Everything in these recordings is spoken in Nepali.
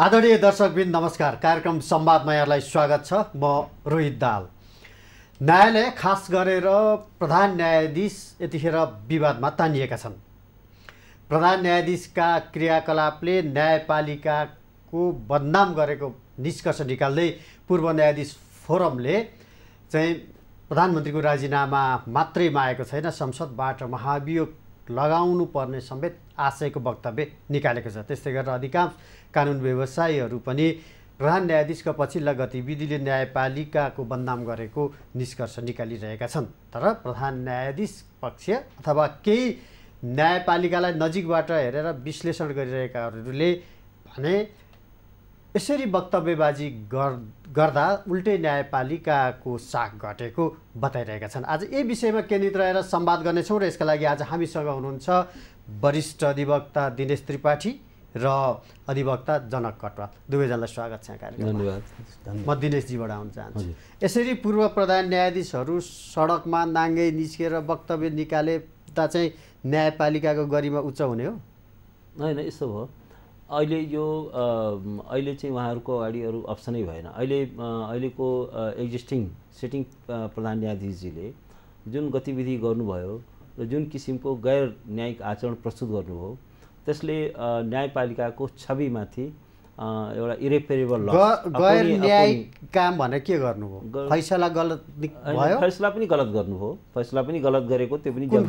आदरणीय दर्शकवृन्द नमस्कार। कार्यक्रम संवादमा यहाँलाई स्वागत छ। म रोहित दाल। न्यायालय खास गरेर प्रधान न्यायाधीश यतिखेर विवादमा तानिएका छन्। प्रधान न्यायाधीशका क्रियाकलापले न्यायपालिकाको बदनाम गरेको निष्कर्ष निकाल्दै पूर्व न्यायाधीश फोरमले चाहिँ प्रधानमन्त्रीको राजीनामा मात्रै मागेको छैन, संसदबाट महाभियोग लगाउनु पर्ने समेत आशयको वक्तव्य निकालेको छ। त्यस्तै गरेर अधिकांश कानुन व्यवसायीहरू पनि प्रधान न्यायाधीशका पछिल्ला गतिविधिले न्यायपालिकाको बदनाम गरेको निष्कर्ष निकालिरहेका छन्। तर प्रधान न्यायाधीश पक्ष अथवा केही न्यायपालिकालाई नजिकबाट हेरेर विश्लेषण गरिरहेकाहरूले भने यसरी वक्तव्यबाजी गर्दा उल्टै न्यायपालिकाको साख घटेको बताइरहेका छन्। आज यही विषयमा केन्द्रित रहेर संवाद गर्नेछौँ र यसका लागि आज हामीसँग हुनुहुन्छ वरिष्ठ अधिवक्ता दिनेश त्रिपाठी र अधिवक्ता जनक कटवाल। दुवैजनालाई स्वागत छ कार्यक्रममा। धन्यवाद। म दिनेशजीबाट आउन चाहन्छु। यसरी पूर्व प्रधान न्यायाधीशहरू सडकमा नाङ्गै निस्केर वक्तव्य निकालेता चाहिँ न्यायपालिकाको गरिमा उच्च हुने हो? होइन, यस्तो भयो। अहिले चाहिँ उहाँहरूको अगाडि अरू अप्सनै भएन। अहिलेको एक्जिस्टिङ सिटिङ प्रधान न्यायाधीशजीले जुन गतिविधि गर्नुभयो र जुन किसिमको गैर न्यायिक आचरण प्रस्तुत गर्नुभयो त्यसले न्यायपालिकाको छविमाथि एउटा इरेपेरेबल गैर न्यायिक काम भने के गर्नुभयो? फैसला गलत भयो? फैसला पनि गलत गर्नुभयो। फैसला पनि गलत गरेको त्यो पनि जब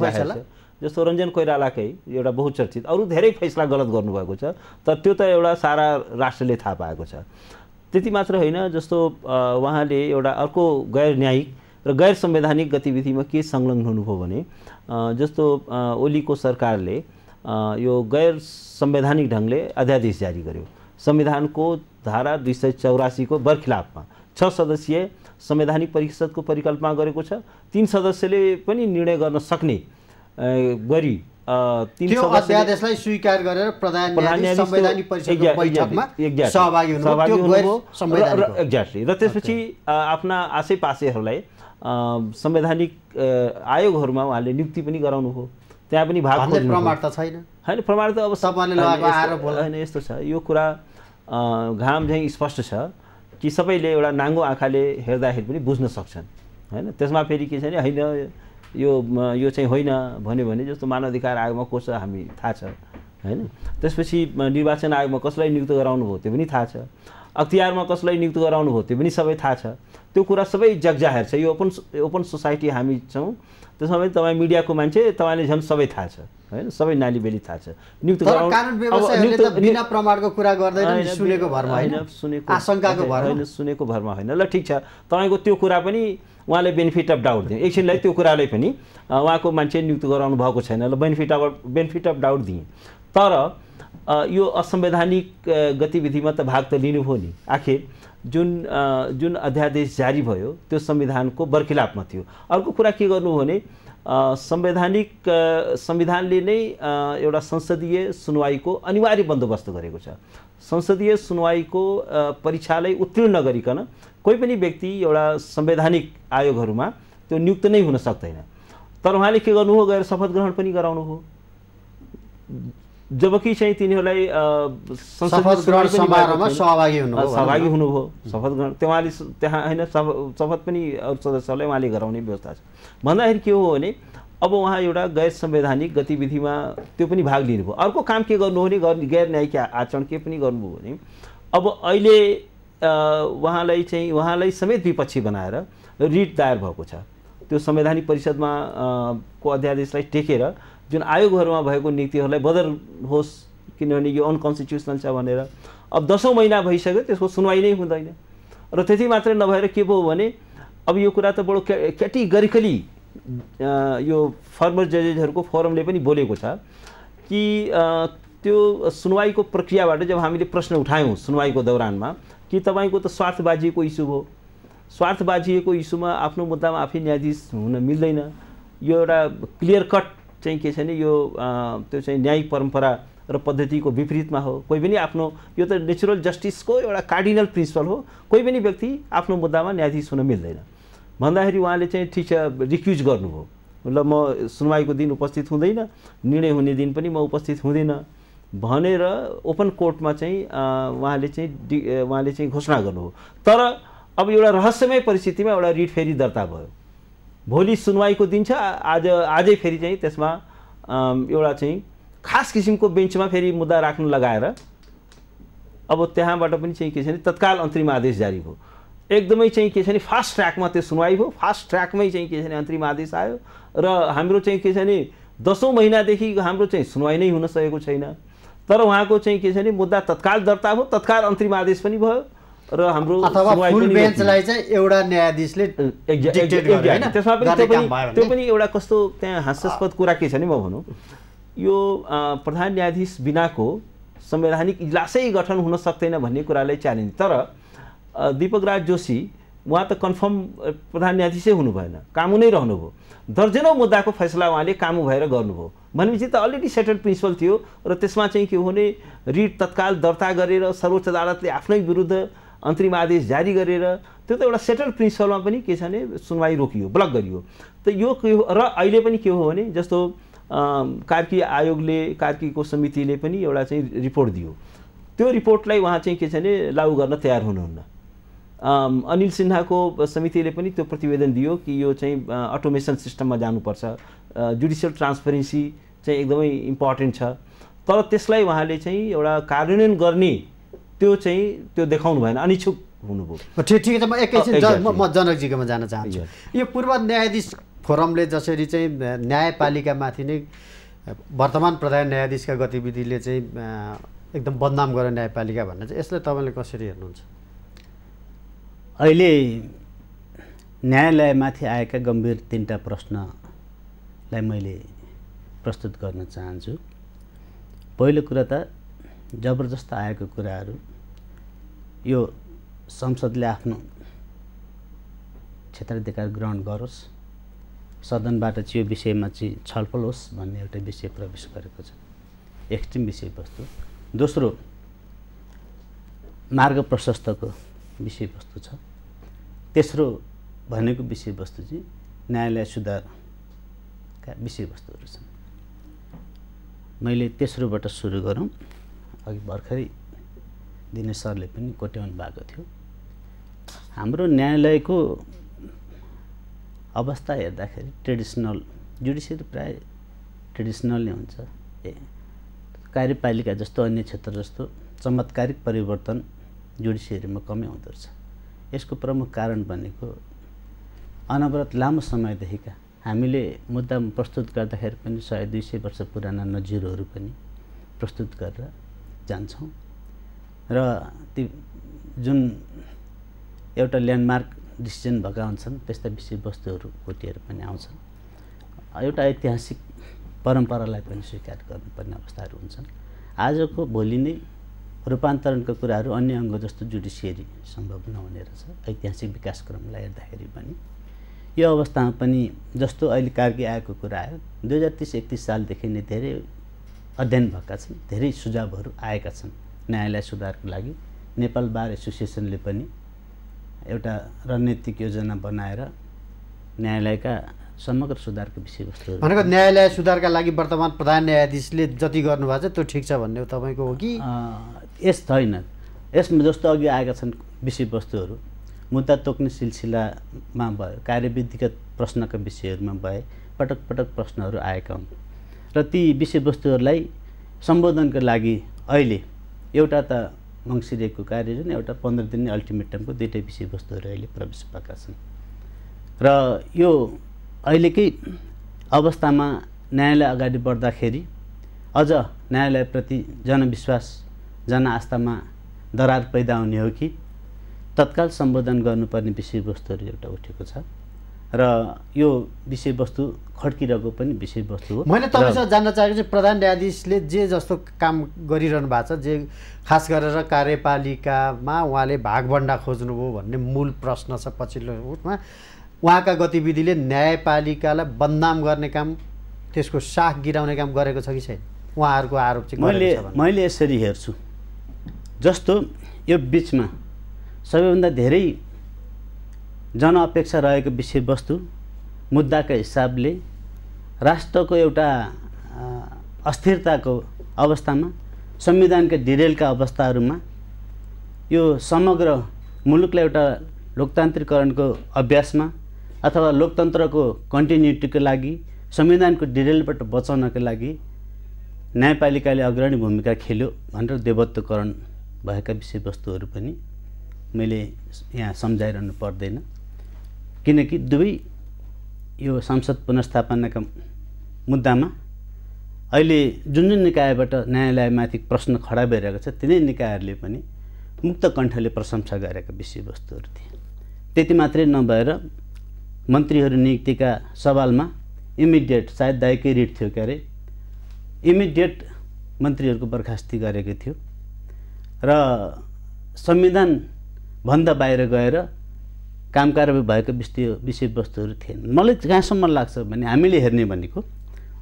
जस्तो रञ्जन कोइरालाकै एउटा बहुचर्चित, अरू धेरै फैसला गलत गर्नुभएको छ, तर त्यो त एउटा सारा राष्ट्रले थाहा पाएको छ। त्यति मात्र होइन, जस्तो उहाँले एउटा अर्को गैर न्यायिक र गैर संवैधानिक गतिविधिमा के संलग्न हुनुभयो भने जस्तो ओलीको सरकारले यो गैर संवैधानिक ढङ्गले अध्यादेश जारी गर्यो। संविधानको धारा 284 को बरखिलाफमा 6 सदस्यीय संवैधानिक परिषदको परिकल्पना गरेको छ। 3 सदस्यले पनि निर्णय गर्न सक्ने गरी 3 अध्यादेशलाई स्वीकार गरेर प्रधान न्यायाधीश संवैधानिक परिषदको बैठकमा सहभागी हुनुभयो। एक्ज्याक्टली। र त्यसपछि आफ्ना आसेपासेहरूलाई संवैधानिक आयोगहरूमा उहाँले नियुक्ति पनि गराउनु हो। त्यहाँ पनि भाग प्रमाण त छैन। होइन, प्रमाण त अब सबैले लगाएको आरोप होला। होइन, यस्तो छ, यो कुरा घाम झैँ स्पष्ट छ कि सबैले एउटा नाङ्गो आँखाले हेर्दाखेरि पनि बुझ्न सक्छन्। होइन, त्यसमा फेरि के छ भने होइन यो चाहिँ होइन भन्यो भने जस्तो मानव अधिकार आयोगमा को छ हामी थाहा छ। होइन, त्यसपछि निर्वाचन आयोगमा कसलाई नियुक्त गराउनु भयो त्यो पनि थाहा छ। अख्तियारमा कसलाई नियुक्त गराउनु भयो त्यो पनि सबै थाहा छ। त्यो कुरा सबै जगजाहेर छ। यो ओपन सोसाइटी हामी छौँ, त्यसमा पनि तपाईँ मिडियाको मान्छे, तपाईँले झन् सबै थाहा छ। होइन, सबै नाली बेली थाहा छ। नियुक्त बिना प्रमाणको कुरा गर्दैन, सुनेको भरमा होइन, सुनेको आशंकाको भरमा होइन, सुनेको भरमा होइन। ल ठिक छ, तपाईँको त्यो कुरा पनि उहाँले बेनिफिट अफ डाउट दिए। एकछिनलाई त्यो कुरालाई पनि उहाँको मान्छे नियुक्त गराउनु भएको छैन, ल बेनिफिट अफ डाउट दिएँ। तर यो असंवैधानिक गतिविधिमा त भाग त लिनुभयो नि। आखिर जुन अध्यादेश जारी भयो त्यो संविधानको बरखिलाफमा थियो। अर्को कुरा के गर्नु भने संविधानले नै एउटा संसदीय सुनवाईको अनिवार्य बन्दोबस्त गरेको छ। संसदीय सुनवाईको परीक्षालाई उत्तीर्ण नगरिकन कोही पनि व्यक्ति एउटा संवैधानिक आयोगहरूमा त्यो नियुक्त नै हुन सक्दैन। तर उहाँले के गर्नुभयो, गएर शपथ ग्रहण पनि गराउनु हो, जबकि चाहिँ तिनीहरूलाई शपथ ग्रहण समारोहमा सहभागी हुनुभयो। शपथ ग्रहण उहाँले त्यहाँ होइन, शपथ पनि अरू सदस्यहरूलाई उहाँले गराउने व्यवस्था छ। भन्दाखेरि के हो भने अब उहाँ एउटा गैर संवैधानिक गतिविधिमा त्यो पनि भाग लिनुभयो। अर्को काम के गर्नु हो भने गैर न्यायिक आचरण के पनि गर्नुभयो भने अब अहिले उहाँलाई समेत विपक्षी बनाएर रिट दायर भएको छ। त्यो संवैधानिक परिषदमा को अध्यादेशलाई टेकेर जुन आयोगहरूमा भएको नीतिहरूलाई बदल्नुहोस्, किनभने यो अनकन्स्टिट्युसनल छ भनेर अब 10औं महिना भइसक्यो, त्यसको सुनवाई नै हुँदैन। र त्यति मात्रै नभएर के भयो भने अब यो कुरा त बडो क्याटेगोरिकली यो फर्मर जजेसहरूको फोरमले पनि बोलेको छ कि त्यो सुनवाईको प्रक्रियाबाट जब हामीले प्रश्न उठायौँ सुनवाईको दौरानमा कि तपाईँको त स्वार्थ बाजिएको इस्यु हो, स्वार्थ बाजिएको इस्युमा आफ्नो मुद्दामा आफै न्यायाधीश हुन मिल्दैन, यो एउटा क्लियर कट चाहिँ के छैन, यो त्यो चाहिँ न्यायिक परम्परा र पद्धतिको विपरीतमा हो। कोही पनि आफ्नो यो त नेचुरल जस्टिसको एउटा कार्डिनल प्रिन्सिपल हो, कोही पनि व्यक्ति आफ्नो मुद्दामा न्यायाधीश हुन मिल्दैन भन्दाखेरि उहाँले चाहिँ ठिक छ रिक्युज गर्नुभयो। ल म सुनवाईको दिन उपस्थित हुँदैन, निर्णय हुने दिन पनि म उपस्थित हुँदैन भनेर ओपन कोर्टमा चाहिँ उहाँले चाहिँ घोषणा गर्नुभयो। तर अब एउटा रहस्यमय परिस्थितिमा एउटा रिट फेरि दर्ता भयो। भोलि सुनवाईको दिन छ, आजै फेरि चाहिँ त्यसमा एउटा चाहिँ खास किसिमको बेन्चमा फेरि मुद्दा राख्न लगाएर अब त्यहाँबाट पनि चाहिँ के छ भने तत्काल अन्तरिम आदेश जारी भयो। एकदमै चाहिँ के छ भने फास्ट ट्र्याकमा त्यो सुनवाई भयो। फास्ट ट्र्याकमै चाहिँ के छ भने अन्तरिम आदेश आयो र हाम्रो चाहिँ के छ भने 10औं महिनादेखि हाम्रो चाहिँ सुनवाई नै हुन सकेको छैन। तर उहाँको चाहिँ के छ भने मुद्दा तत्काल दर्ता भयो, तत्काल अन्तरिम आदेश पनि भयो र हाम्रो अथवा फुल बेन्चलाई चाहिँ एउटा न्यायाधीशले डिक्टेट गर्यो हैन। त्यसमा पनि त्यो पनि एउटा कस्तो त्यहाँ हास्यास्पद कुरा के छ भने म भनौँ, यो प्रधान न्यायाधीश बिनाको संवैधानिक इजलासै गठन हुन सक्दैन भन्ने कुरालाई च्यालेन्ज। तर दीपक राज जोशी उहाँ त कन्फर्म प्रधान न्यायाधीशै हुनु भएन, कामु नै रहनुभयो। दर्जनौं मुद्दाको फैसला उहाँले कामु भएर गर्नुभयो भनेपछि त अलरेडी सेटल प्रिन्सिपल थियो र त्यसमा चाहिँ के हो भने रिट तत्काल दर्ता गरेर सर्वोच्च अदालतले आफ्नै विरुद्ध अन्तरिम आदेश जारी गरेर त्यो त एउटा सेटल प्रिन्सिपलमा पनि के छ भने सुनवाई रोकियो, ब्लक गरियो। त यो र अहिले पनि के हो भने जस्तो कार्की आयोगले, कार्कीको समितिले पनि एउटा चाहिँ रिपोर्ट दियो। त्यो रिपोर्टलाई उहाँ चाहिँ के छ भने लागू गर्न तयार हुनुहुन्न। अनिल सिन्हाको समितिले पनि त्यो प्रतिवेदन दियो कि यो चाहिँ अटोमेसन सिस्टममा जानुपर्छ, जुडिसियल ट्रान्सपेरेन्सी चाहिँ एकदमै इम्पोर्टेन्ट छ। तर त्यसलाई उहाँले चाहिँ एउटा कार्यान्वयन गर्ने त्यो देखाउनु भएन, अनिच्छुक हुनुभयो। ठिक छ, म एकैछिन म जनकजीकोमा जान चाहन्छु। यो पूर्व न्यायाधीश फोरमले जसरी चाहिँ न्यायपालिकामाथि नै वर्तमान प्रधान न्यायाधीशका गतिविधिले चाहिँ एकदम बदनाम गरे न्यायपालिका भन्ने चाहिँ यसलाई तपाईँले कसरी हेर्नुहुन्छ? अहिले न्यायालयमाथि आएका गम्भीर 3टा प्रश्नलाई मैले प्रस्तुत गर्न चाहन्छु। पहिलो कुरा त जबरजस्त आएको कुराहरू यो संसदले आफ्नो क्षेत्राधिकार ग्रहण गरोस्, सदनबाट चाहिँ यो विषयमा चाहिँ छलफल होस् भन्ने एउटा विषय प्रवेश गरेको छ, एक्सट्रिम विषयवस्तु। दोस्रो मार्ग प्रशस्तको विषयवस्तु छ। तेस्रो भनेको विषयवस्तु चाहिँ न्यायालय सुधारका विषयवस्तुहरू छन्। मैले तेस्रोबाट सुरु गरौँ। अघि भर्खरै दिनेश सरले पनि कोट्याउनु भएको थियो। हाम्रो न्यायालयको अवस्था हेर्दाखेरि ट्रेडिसनल, जुडिसियरी प्राय ट्रेडिसनल नै हुन्छ। कार्यपालिका जस्तो अन्य क्षेत्र जस्तो चमत्कारिक परिवर्तन जुडिसियरीमा कमै हुँदो रहेछ। यसको प्रमुख कारण भनेको अनवरत लामो समयदेखिका हामीले मुद्दा प्रस्तुत गर्दाखेरि पनि 100-200 वर्ष पुराना नजिरहरू पनि प्रस्तुत गरेर जान्छौँ र ती जुन एउटा ल्यान्डमार्क डिसिजन भएका हुन्छन् त्यस्ता विषयवस्तुहरू कोटिएर पनि आउँछन्। एउटा ऐतिहासिक परम्परालाई पनि स्वीकार गर्नुपर्ने अवस्थाहरू हुन्छन्। आजको भोलि नै रूपान्तरणका कुराहरू अन्य अङ्ग जस्तो जुडिसियरी सम्भव नहुने रहेछ ऐतिहासिक विकासक्रमलाई हेर्दाखेरि पनि। यो अवस्थामा पनि जस्तो अहिले कार्की आएको कुरा आयो, 2030-31 सालदेखि नै धेरै अध्ययन भएका छन्, धेरै सुझावहरू आएका छन् न्यायालय सुधारको लागि। नेपाल बार एसोसिएसनले पनि एउटा रणनीतिक योजना बनाएर न्यायालयका समग्र सुधारको विषयवस्तुहरू भनेको न्यायालय सुधारका लागि वर्तमान प्रधान न्यायाधीशले जति गर्नुभएको छ त्यो ठिक छ भन्ने तपाईँको हो कि? यस छैन। यसमा जस्तो अघि आएका छन् विषयवस्तुहरू मुद्दा तोक्ने सिलसिलामा भयो, कार्यविधिगत प्रश्नका विषयहरूमा भए पटक पटक प्रश्नहरू आएका हुन् र ती विषयवस्तुहरूलाई सम्बोधनका लागि अहिले एउटा त मङ्सिरेको कार्ययोजना, एउटा 15 दिने अल्टिमेटमको 2टै विषयवस्तुहरू अहिले प्रवेश भएका छन् र यो अहिलेकै अवस्थामा न्यायालय अगाडि बढ्दाखेरि अझ न्यायालयप्रति जनविश्वास, जनआस्थामा दरार पैदा हुने हो कि तत्काल सम्बोधन गर्नुपर्ने विषयवस्तुहरू एउटा उठेको छ र यो विषयवस्तु खड्किरहेको पनि विषयवस्तु हो। मैले तपाईँसँग जान्न चाहेको चाहिँ प्रधान न्यायाधीशले जे जस्तो काम गरिरहनु भएको छ, जे खास गरेर कार्यपालिकामा उहाँले भागभन्डा खोज्नुभयो भन्ने मूल प्रश्न छ पछिल्लो उसमा, उहाँका गतिविधिले न्यायपालिकालाई बदनाम गर्ने काम, त्यसको साख गिराउने काम गरेको छ कि छैन? उहाँहरूको आरोप चाहिँ मैले यसरी हेर्छु, जस्तो यो बिचमा सबैभन्दा धेरै जनअपेक्षा रहेको विषयवस्तु मुद्दाका हिसाबले राष्ट्रको एउटा अस्थिरताको अवस्थामा संविधानका डिरेलका अवस्थाहरूमा यो समग्र मुलुकलाई एउटा लोकतान्त्रिकरणको अभ्यासमा अथवा लोकतन्त्रको कन्टिन्युटीको लागि संविधानको डिरेलबाट बचाउनका लागि न्यायपालिकाले अग्रणी भूमिका खेल्यो भनेर देवत्वकरण भएका विषयवस्तुहरू पनि मैले यहाँ सम्झाइरहनु पर्दैन, किनकि दुवै यो संसद पुनर्स्थापनाका मुद्दामा अहिले जुन जुन निकायबाट न्यायालयमाथि प्रश्न खडा भइरहेको छ तिनै निकायहरूले पनि मुक्त कण्ठले प्रशंसा गरेका विषयवस्तुहरू थिए। त्यति मात्रै नभएर मन्त्रीहरू नियुक्तिका सवालमा इमिडिएट सायद दाइकै रिट थियो क्यारे इमिडिएट मन्त्रीहरूको बर्खास्ती गरेको थियो र संविधानभन्दा बाहिर गएर काम कारबाही भएको विषयवस्तुहरू थिएन। मलाई कहाँसम्म लाग्छ भने हामीले हेर्ने भनेको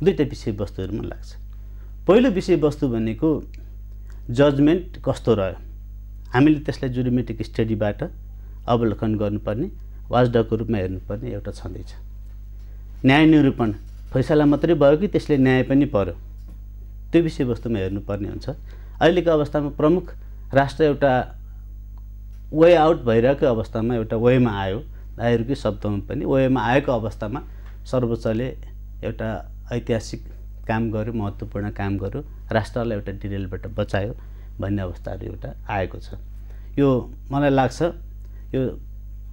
दुईवटा विषयवस्तुहरूमा लाग्छ। पहिलो विषयवस्तु भनेको जजमेन्ट कस्तो रह्यो, हामीले त्यसलाई जुरिमेटिक स्टडीबाट अवलोकन गर्नुपर्ने, वाचडगको रूपमा हेर्नुपर्ने एउटा छँदैछ। न्याय निरूपण फैसला मात्रै भयो कि त्यसले न्याय पनि पर्यो, त्यो विषयवस्तुमा हेर्नुपर्ने हुन्छ। अहिलेको अवस्थामा प्रमुख राष्ट्र एउटा वे आउट भइरहेको अवस्थामा एउटा वेमा आयो, दाइहरूकै शब्दमा पनि वेमा आएको अवस्थामा सर्वोच्चले एउटा ऐतिहासिक काम गर्यो, महत्त्वपूर्ण काम गर्यो, राष्ट्रलाई एउटा डिरेलबाट बचायो भन्ने अवस्थाहरू एउटा आएको छ। यो मलाई लाग्छ यो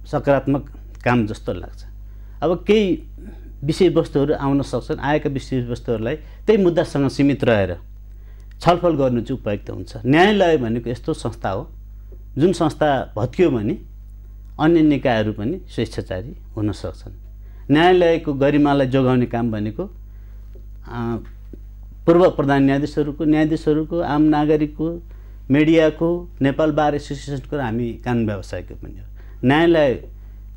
सकारात्मक काम जस्तो लाग्छ। अब केही विषयवस्तुहरू आउन सक्छन्, आएका विषयवस्तुहरूलाई त्यही मुद्दासँग सीमित रहेर छलफल गर्नु चाहिँ उपयुक्त हुन्छ। न्यायालय भनेको यस्तो संस्था हो जुन संस्था भत्कियो भने अन्य निकायहरू पनि स्वेच्छाचारी हुन सक्छन्। न्यायालयको गरिमालाई जोगाउने काम भनेको पूर्व प्रधान न्यायाधीशहरूको, आम नागरिकको, मिडियाको, नेपाल बार एसोसिएसनको र हामी कानुन व्यवसायको पनि हो। न्यायालय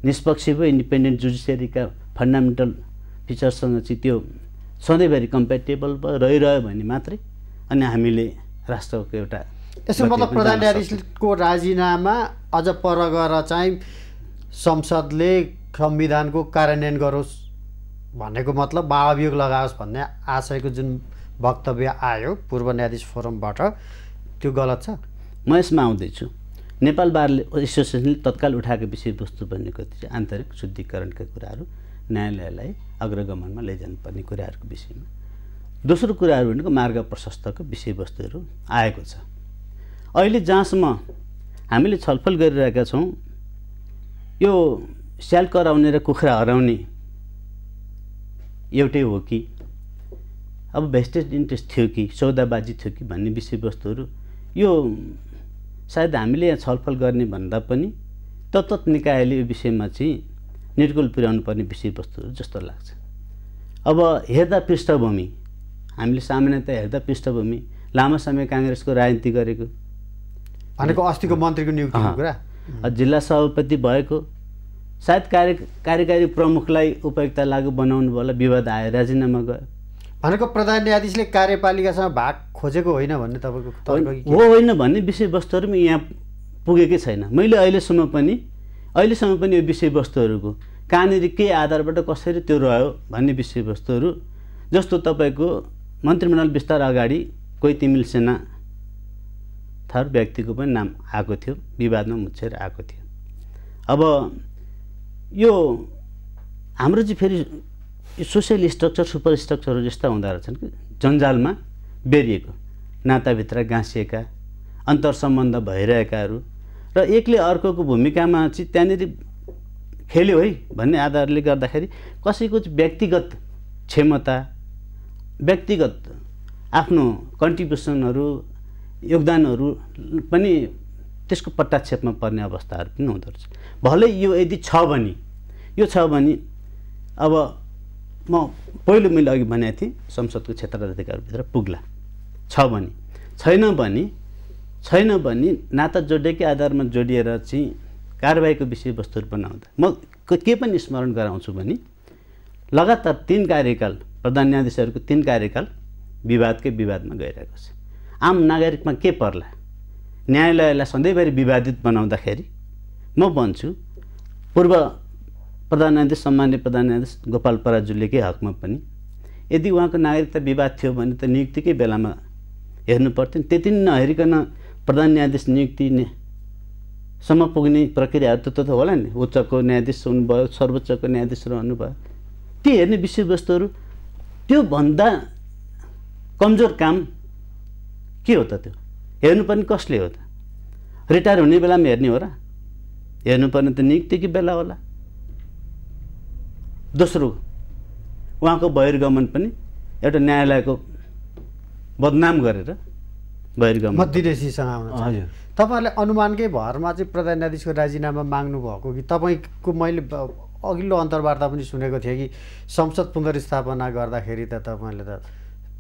निष्पक्ष भयो, इन्डिपेन्डेन्ट जुडिसियरीका फन्डामेन्टल फिचर्ससँग चाहिँ त्यो सधैँभरि कम्पेटेबल रहिरह्यो भने मात्रै अनि हामीले राष्ट्रको एउटा यसो मतलब प्रधान न्यायाधीशको राजीनामा अझ पर गएर चाहिँ संसदले संविधानको कार्यान्वयन गरोस् भनेको मतलब महाभियोग लगाओस् भन्ने आशयको जुन वक्तव्य आयो पूर्व न्यायाधीश फोरमबाट, त्यो गलत छ? म यसमा आउँदैछु। नेपाल बार एसोसिएसनले तत्काल उठाएको विषयवस्तु भनेको चाहिँ आन्तरिक शुद्धिकरणका कुराहरू, न्यायालयलाई अग्रगमनमा लैजानुपर्ने कुराहरूको विषयमा। दोस्रो कुराहरू भनेको मार्ग प्रशस्तको विषयवस्तुहरू आएको छ। अहिले जहाँसम्म हामीले छलफल गरिरहेका छौँ यो स्याल कराउने र कुखुरा हराउने एउटै हो कि अब भेस्टेड इन्ट्रेस्ट थियो कि सौदाबाजी थियो कि भन्ने विषयवस्तुहरू यो सायद हामीले यहाँ छलफल गर्ने भन्दा पनि तत्त निकायले यो विषयमा चाहिँ निर्गुल पुर्याउनु पर्ने विषयवस्तुहरू जस्तो लाग्छ। अब हेर्दा पृष्ठभूमि, हामीले सामान्यतया हेर्दा पृष्ठभूमि लामो समय काङ्ग्रेसको राजनीति गरेको भनेको अस्तिको मन्त्रीको नियुक्तिको कुरा, जिल्ला सभापति भएको, सायद कार्यकारी प्रमुखलाई उपयुक्त लागु बनाउनु होला, विवाद आयो, राजीनामा गयो भनेको प्रधान न्यायाधीशले कार्यपालिकासँग भाग खोजेको होइन भन्ने तपाईँको तर्क हो होइन भन्ने विषयवस्तुहरू पनि यहाँ पुगेकै छैन। मैले अहिलेसम्म पनि यो विषयवस्तुहरूको कहाँनिर के आधारबाट कसरी त्यो रह्यो भन्ने विषयवस्तुहरू, जस्तो तपाईँको मन्त्रीमण्डल विस्तार अगाडि कोही तिमिल सेना थर व्यक्तिको पनि नाम आएको थियो, विवादमा मुछेर आएको थियो। अब यो हाम्रो चाहिँ फेरि सोसियल स्ट्रक्चर सुपर स्ट्रक्चरहरू जस्ता हुँदो रहेछन् कि जन्जालमा बेरिएको, नाताभित्र गाँसिएका, अन्तर्सम्बन्ध भइरहेकाहरू र एकले अर्कोको भूमिकामा चाहिँ त्यहाँनिर खेल्यो है भन्ने आधारले गर्दाखेरि कसैको व्यक्तिगत क्षमता, व्यक्तिगत आफ्नो कन्ट्रिब्युसनहरू, योगदानहरू पनि त्यसको पट्टाक्षेपमा पर्ने अवस्थाहरू पनि हुँदो रहेछ। भलै यो यदि छ भने अब म पहिलो मैले अघि भनेको थिएँ संसदको क्षेत्राधिकारभित्र पुग्ला, छ भने, छैन भने नाता जोडेकै आधारमा जोडिएर चाहिँ कारबाहीको विषयवस्तुहरू बनाउँदा म के पनि स्मरण गराउँछु भने लगातार 3 कार्यकाल प्रधान न्यायाधीशहरूको 3 कार्यकाल विवादमा गइरहेको छ। आम नागरिकमा के पर्ला, न्यायालयलाई सधैँभरि विवादित बनाउँदाखेरि म भन्छु पूर्व प्रधान न्यायाधीश सम्मान्य प्रधान न्यायाधीश गोपाल पराजुलीकै हकमा पनि यदि उहाँको नागरिकता विवाद थियो भने त नियुक्तिकै बेलामा हेर्नु पर्थ्यो। त्यति नहेरिकन प्रधान न्यायाधीश नियुक्ति सम्म पुग्ने प्रक्रियाहरू त होला नि। उच्चको न्यायाधीश हुनुभयो, सर्वोच्चको न्यायाधीश रहनुभयो, ती हेर्ने विषयवस्तुहरू त्योभन्दा कमजोर काम के हो त? त्यो हेर्नुपर्ने कसले हो त? रिटायर हुने बेलामा हेर्ने हो र? हेर्नुपर्ने त नियुक्तिको बेला होला। दोस्रो, उहाँको बहिर्गमन पनि एउटा न्यायालयको बदनाम गरेर बहिर्गमन मध्यदेशीसँग आउनु। हजुर, तपाईँहरूले अनुमानकै भरमा चाहिँ प्रधान न्यायाधीशको राजीनामा माग्नु भएको कि तपाईँको मैले अघिल्लो अन्तर्वार्ता पनि सुनेको थिएँ कि संसद पुनर्स्थापना गर्दाखेरि त तपाईँले त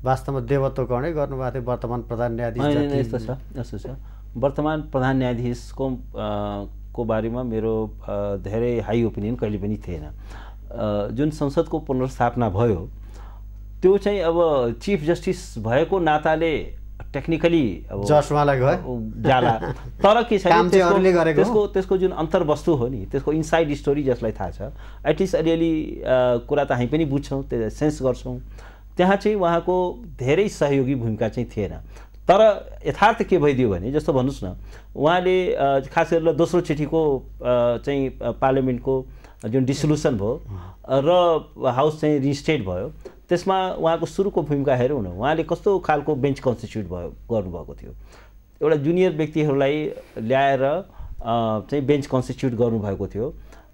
वास्तवमा देवत्व गणै गर्नुभएको थियो वर्तमान प्रधान न्यायाधीश। यस्तो छ वर्तमान प्रधान न्यायाधीशको को बारेमा मेरो धेरै हाई ओपिनियन कहिले पनि थिएन। जुन संसदको पुनर्स्थापना भयो त्यो चाहिँ अब चिफ जस्टिस भएको नाताले टेक्निकली अब जसवाला जाला, तर के छ त्यसको जुन अन्तर्वस्तु हो नि, त्यसको इनसाइड स्टोरी जसलाई थाहा छ, एटलिस्ट अलिअलि कुरा त हामी पनि बुझ्छौँ, त्यो सेन्स गर्छौँ। त्यहाँ चाहिँ उहाँको धेरै सहयोगी भूमिका चाहिँ थिएन। तर यथार्थ के भइदियो भने जस्तो भन्नुहोस् न, उहाँले खास गरेर दोस्रो चिठीको चाहिँ पार्लियामेन्टको जुन डिसोल्युसन भयो र हाउस चाहिँ रिस्टेट भयो, त्यसमा उहाँको सुरुको भूमिका हेरौँ न, उहाँले कस्तो खालको बेन्च कन्स्टिट्युट गर्नुभएको थियो। एउटा जुनियर व्यक्तिहरूलाई ल्याएर चाहिँ बेन्च कन्स्टिट्युट गर्नुभएको थियो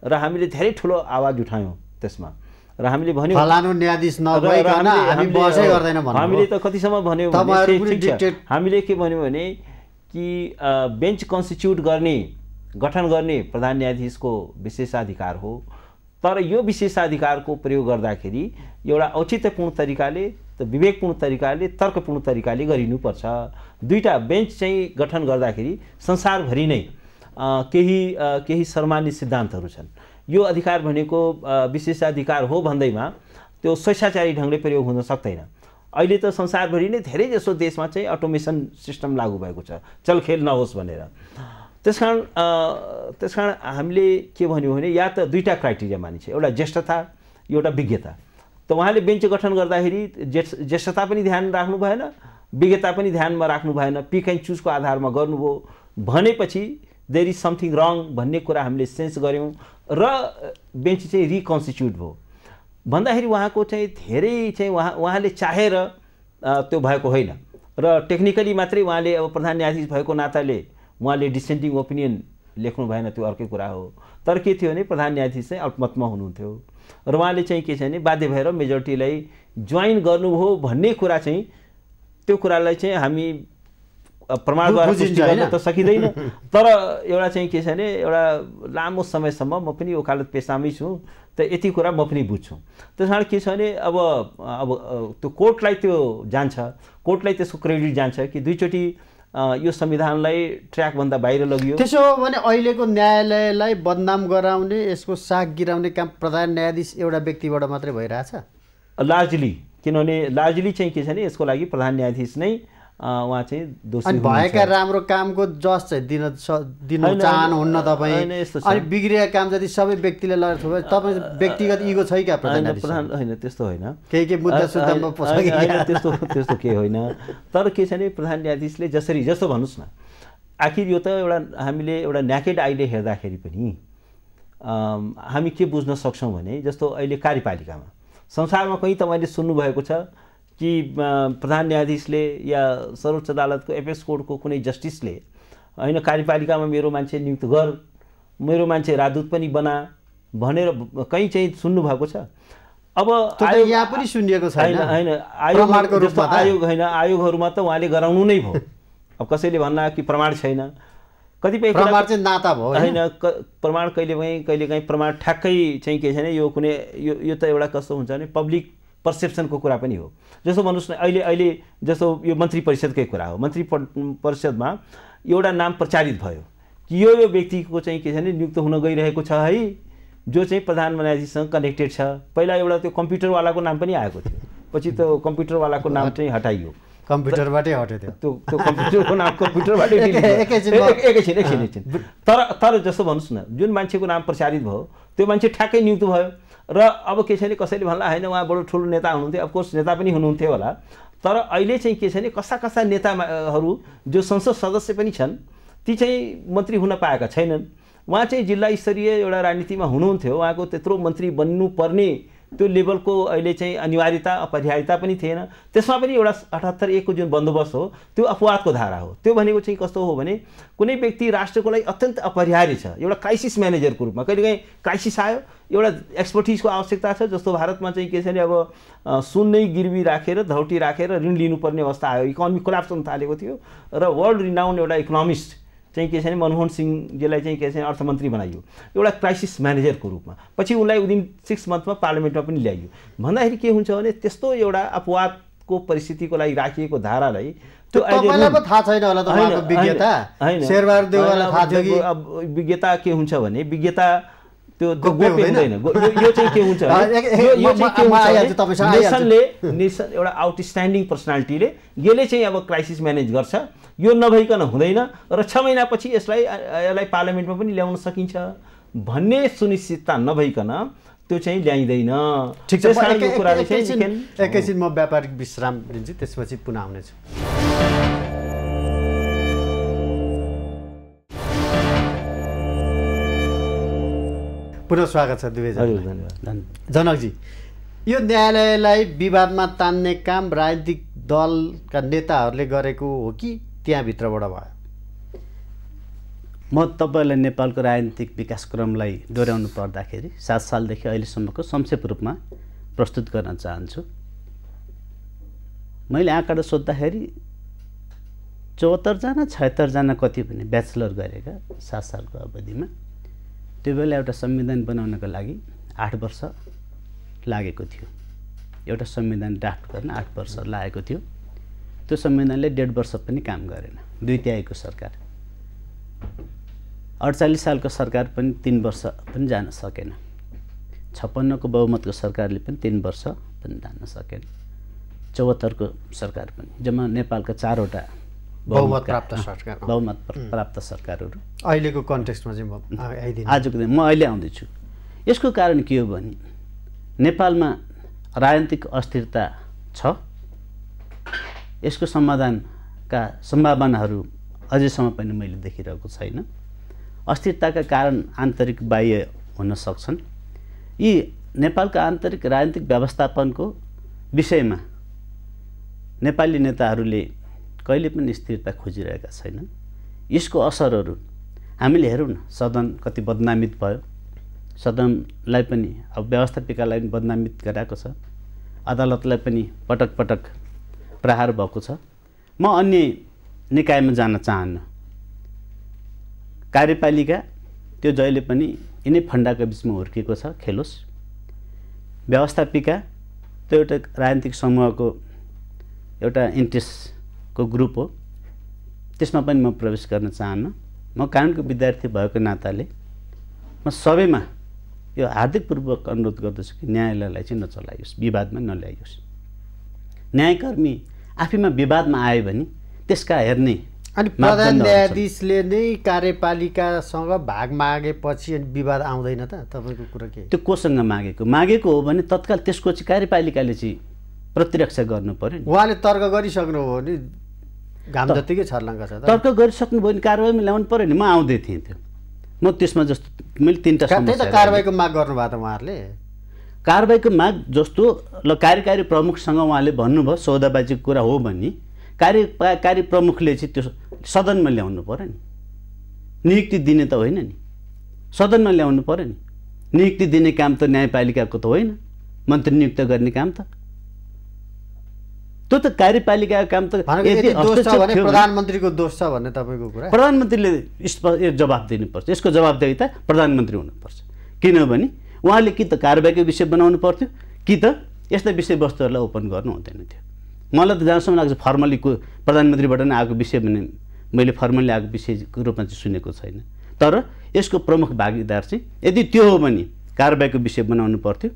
र हामीले धेरै ठुलो आवाज उठायौँ त्यसमा। र हामीले भन्यौँ फलानु न्यायाधीश नभइकन हामी बसै गर्दैन भन्नु। हामीले त कतिसम्म भन्यौँ भने, हामीले के भन्यौँ भने कि बेन्च कन्स्टिट्युट गठन गर्ने प्रधान न्यायाधीशको विशेषाधिकार हो, तर यो विशेषाधिकारको प्रयोग गर्दाखेरि एउटा औचित्यपूर्ण तरिकाले, विवेकपूर्ण तरिकाले, तर्कपूर्ण तरिकाले गरिनुपर्छ। दुईटा बेन्च चाहिँ गठन गर्दाखेरि संसारभरि नै केही सर्वमान्य सिद्धान्तहरू छन्। यो अधिकार भनेको विशेषाधिकार हो भन्दैमा त्यो स्वेच्छाचारी ढङ्गले प्रयोग हुन सक्दैन। अहिले त संसारभरि नै धेरै जसो देशमा चाहिँ अटोमेसन सिस्टम लागू भएको छ, चलखेल नहोस् भनेर। त्यसकारण हामीले के भन्यौँ भने या त दुईटा क्राइटेरिया मानिन्छ, एउटा ज्येष्ठता, एउटा विज्ञता। त उहाँले बेन्च गठन गर्दाखेरि ज्येष्ठता पनि ध्यान राख्नु भएन, विज्ञता पनि ध्यानमा राख्नु भएन, पिक एन्ड चुजको आधारमा गर्नुभयो भनेपछि देयर इज समथिङ रङ भन्ने कुरा हामीले सेन्स गऱ्यौँ र बेन्च चाहिँ रिकन्स्टिट्युट भयो। भन्दाखेरि उहाँको चाहिँ धेरै चाहिँ उहाँले चाहेर त्यो भएको होइन र टेक्निकली मात्रै उहाँले अब प्रधान न्यायाधीश भएको नाताले उहाँले डिसेन्टिङ ओपिनियन लेख्नु भएन, त्यो अर्कै कुरा हो। तर के थियो भने प्रधान न्यायाधीश चाहिँ अल्पमतमा हुनुहुन्थ्यो र उहाँले चाहिँ के छ भने बाध्य भएर मेजोरिटीलाई जोइन गर्नुभयो भन्ने कुरा चाहिँ, त्यो कुरालाई चाहिँ हामी प्रमाणद्वारा पुष्टि गर्न त सकिँदैन। तर एउटा चाहिँ के छ भने एउटा लामो समयसम्म म पनि वकालत पेसामै छु, त यति कुरा म पनि बुझ्छु। त्यस कारण के छ भने अब त्यो कोर्टलाई त्यो जान्छ, कोर्टलाई त्यसको क्रेडिट जान्छ कि दुईचोटि यो संविधानलाई ट्र्याकभन्दा बाहिर लगियो। त्यसो हो भने अहिलेको न्यायालयलाई बदनाम गराउने, यसको साग गिराउने काम प्रधान न्यायाधीश एउटा व्यक्तिबाट मात्रै भइरहेछ लार्जली। किनभने लार्जली चाहिँ के छ भने यसको लागि प्रधान न्यायाधीश नै उहाँ चाहिँ दोषी हुनुहुन्छ। भएका राम्रो कामको जज चाहिँ दिन चाहनुहुन्न तपाईँ, अनि बिग्रिएको काम जति सबै व्यक्तिले लगेर थोरै तपाईँ व्यक्तिगत इगो छ क्या प्रधान होइन? त्यस्तो होइन, केही मुद्दा सुद्दामा त्यस्तो केही होइन। तर के छ भने प्रधान न्यायाधीशले जस्तो भन्नुहोस् न, आखिर यो त एउटा हामीले एउटा न्याकेड आइले हेर्दाखेरि पनि हामी के बुझ्न सक्छौँ भने जस्तो अहिले कार्यपालिकामा संसारमा कहीँ तपाईँले सुन्नुभएको छ कि प्रधान न्यायाधीशले या सर्वोच्च अदालतको एपेक्स कोर्टको कुनै जस्टिसले होइन कार्यपालिकामा मेरो मान्छे नियुक्त गर, मेरो मान्छे राजदूत पनि बना भनेर कहीँ चाहिँ सुन्नुभएको छ? अब यहाँ पनि सुनिएको छैन। होइन आयोग होइन, आयोगहरूमा त उहाँले गराउनु नै भयो। अब कसैले भन्ला कि प्रमाण छैन, कतिपय प्रमाण चाहिँ नाता भयो होइन, प्रमाण कहिलेकाहीँ प्रमाण ठ्याक्कै चाहिँ के छ भने यो कुनै यो त एउटा कस्तो हुन्छ भने पब्लिक पर्सेप्सनको कुरा पनि हो। जस्तो भन्नुहोस् न, अहिले जस्तो यो मन्त्री परिषदकै कुरा हो, मन्त्री परिषदमा एउटा नाम प्रचारित भयो कि यो व्यक्तिको चाहिँ के छ भने नियुक्त हुन गइरहेको छ है, जो चाहिँ प्रधान न्यायाधीशसँग कनेक्टेड छ। पहिला एउटा त्यो कम्प्युटरवालाको नाम पनि आएको थियो, पछि त्यो कम्प्युटरवालाको नाम चाहिँ हटाइयो, कम्प्युटरबाटै हट्यो त्यो कम्प्युटरको नाम कम्प्युटरबाटै एकैछिन। तर जस्तो भन्नुहोस् न, जुन मान्छेको नाम प्रचारित भयो त्यो मान्छे ठ्याक्कै नियुक्त भयो र अब के छ भने कसैले भन्ला होइन उहाँ बडो ठुलो नेता हुनुहुन्थ्यो, अफकोर्स नेता पनि हुनुहुन्थ्यो होला, तर अहिले चाहिँ के छ भने कस्ता कस्ता नेताहरू जो संसद सदस्य पनि छन् ती चाहिँ मन्त्री हुन पाएका छैनन्। उहाँ चाहिँ जिल्ला स्तरीय एउटा राजनीतिमा हुनुहुन्थ्यो, उहाँको त्यत्रो मन्त्री बन्नुपर्ने त्यो लेभलको अहिले चाहिँ अनिवार्यता अपरिहार्यता पनि थिएन। त्यसमा पनि एउटा 78(1) को जुन बन्दोबस्त हो त्यो अपवादको धारा हो। त्यो भनेको चाहिँ कस्तो हो भने कुनै व्यक्ति राष्ट्रको लागि अत्यन्त अपरिहार्य छ, एउटा क्राइसिस म्यानेजरको रूपमा, कहिलेकाहीँ क्राइसिस आयो एउटा एक्सपर्टिजको आवश्यकता छ। जस्तो भारतमा चाहिँ के छ भने अब सुन नै गिरवी राखेर धौटी राखेर ऋण लिनुपर्ने अवस्था आयो, इकोनोमी कोल्याप्स हुन थालेको थियो र वर्ल्ड रिनाउन्ड एउटा इकोनोमिस्ट चाहिँ के छ भने मनमोहन सिंहजीलाई चाहिँ के छ भने अर्थमन्त्री बनाइयो एउटा क्राइसिस म्यानेजरको रूपमा। पछि उनलाई विदिन 6 मन्थमा पार्लियामेन्टमा पनि ल्याइयो। भन्दाखेरि के हुन्छ भने त्यस्तो एउटा अपवादको परिस्थितिको लागि राखिएको धारालाई त्यो तपाईँलाई पो थाहा छैन होला तपाईँको विज्ञता शेरबहादुर देउवालाई थाहा थियो कि अब विज्ञता के हुन्छ भने विज्ञता त्यो गोप्य हुँदैन। यो चाहिँ के हुन्छ यो चाहिँ के हुन्छ नेसन एउटा आउटस्ट्यान्डिङ पर्सनालिटीले यसले चाहिँ अब क्राइसिस म्यानेज गर्छ, यो नभइकन हुँदैन र 6 महिनापछि यसलाई पार्लियामेन्टमा पनि ल्याउन सकिन्छ भन्ने सुनिश्चितता नभइकन त्यो चाहिँ ल्याइँदैन। ठिक छ, यो कुराले चाहिँ एकैछिन म व्यापारिक विश्राम दिन्छु, त्यसपछि पुनः आउनेछु। पुनः स्वागत छ दुवैजना। जनकजी, यो न्यायालयलाई विवादमा तान्ने काम राजनीतिक दलका नेताहरूले गरेको हो कि त्यहाँभित्रबाट भयो? म तपाईँलाई नेपालको राजनीतिक विकासक्रमलाई दोहोऱ्याउनु पर्दाखेरि 7 सालदेखि अहिलेसम्मको संक्षेप रूपमा प्रस्तुत गर्न चाहन्छु। मैले आँकडा सोद्धाखेरि 74 जना 76 जना कति भने ब्याचलर गरेका 7 सालको अवधिमा। त्यो बेला एउटा संविधान बनाउनको लागि 8 वर्ष लागेको थियो। एउटा संविधान ड्राफ्ट गर्न 8 वर्ष लागेको थियो। त्यो संविधानले 1.5 वर्ष पनि काम गरेन। 2/3 सरकार, 48 सालको सरकार पनि 3 वर्ष पनि जान सकेन। 56 को बहुमतको सरकारले पनि 3 वर्ष पनि जान सकेन। 74 को सरकार पनि, जम्मा नेपालका 4 वटा बहुमत प्राप्त सरकारहरू। अहिलेको कन्टेक्स्टमा चाहिँ म आइदिन्छु, आजको दिन म अहिले आउँदैछु। यसको कारण के हो भने नेपालमा राजनीतिक अस्थिरता छ। यसको समाधानका सम्भावनाहरू अझैसम्म पनि मैले देखिरहेको छैन। अस्थिरताका कारण आन्तरिक बाह्य हुन सक्छन्। यी नेपालका आन्तरिक राजनीतिक व्यवस्थापनको विषयमा नेपाली नेताहरूले कहिले पनि स्थिरता खोजिरहेका छैनन्। यसको असरहरू हामीले हेरौँ न, सदन कति बदनामित भयो, सदनलाई पनि अब व्यवस्थापिकालाई पनि बदनामित गराएको छ, अदालतलाई पनि पटक पटक प्रहार भएको छ। म अन्य निकायमा जान चाहन्न। कार्यपालिका त्यो जहिले पनि यिनै फन्डाको बिचमा हुर्किएको छ, खेलोस्। व्यवस्थापिका त्यो एउटा राजनीतिक समूहको एउटा इन्ट्रेस्टको ग्रुप हो, त्यसमा पनि म प्रवेश गर्न चाहन्न। म कानुनको विद्यार्थी भएको नाताले म सबैमा यो हार्दिकपूर्वक अनुरोध गर्दछु कि न्यायालयलाई चाहिँ नचलाइयोस्, विवादमा नल्याइयोस्। न्यायकर्मी आफैमा विवादमा आयो भने त्यसका हेर्ने अनि प्रधान न्यायाधीशले नै कार्यपालिकासँग भाग मागेपछि विवाद आउँदैन त? तपाईँको कुरा के? त्यो कोसँग मागेको हो भने तत्काल त्यसको चाहिँ कार्यपालिकाले चाहिँ प्रतिरक्षा गर्नु पर्यो नि। उहाँले तर्क गरिसक्नु हो नि, घाम जतिकै छर्लङ्ग छ। तर्क गरिसक्नु भयो नि, कारबाहीमा ल्याउनु पर्यो नि। म आउँदै थिएँ त्यो, म त्यसमा जस्तो मैले 3टा समस्या। कारबाहीको माग गर्नुभयो त उहाँहरूले? कारबाहीको माग जस्तो ल कार्यकारी प्रमुखसँग उहाँले भन्नुभयो सौदाबाजीको कुरा हो भने कार्यकारी प्रमुखले चाहिँ त्यो सदनमा ल्याउनु पर्यो नि। नियुक्ति दिने त होइन नि, सदनमा ल्याउनु पर्यो नि। नियुक्ति दिने काम त न्यायपालिकाको त होइन, मन्त्री नियुक्त गर्ने काम त त्यो त कार्यपालिकाको काम त। प्रधानमन्त्रीको दोष छ भन्ने तपाईँको कुरा? प्रधानमन्त्रीले जवाब दिनुपर्छ। यसको जवाबदेहिता प्रधानमन्त्री हुनुपर्छ। किनभने उहाँले कि त कारबाहीको विषय बनाउनु पर्थ्यो कि त यस्ता विषयवस्तुहरूलाई ओपन गर्नु हुँदैन थियो। मलाई त जहाँसम्म लाग्छ फर्मलीको प्रधानमन्त्रीबाट नै आएको विषय भने मैले फर्मली आएको विषयको रूपमा चाहिँ सुनेको छैन। तर यसको प्रमुख भागीदार चाहिँ यदि त्यो हो भने कारबाहीको विषय बनाउनु पर्थ्यो,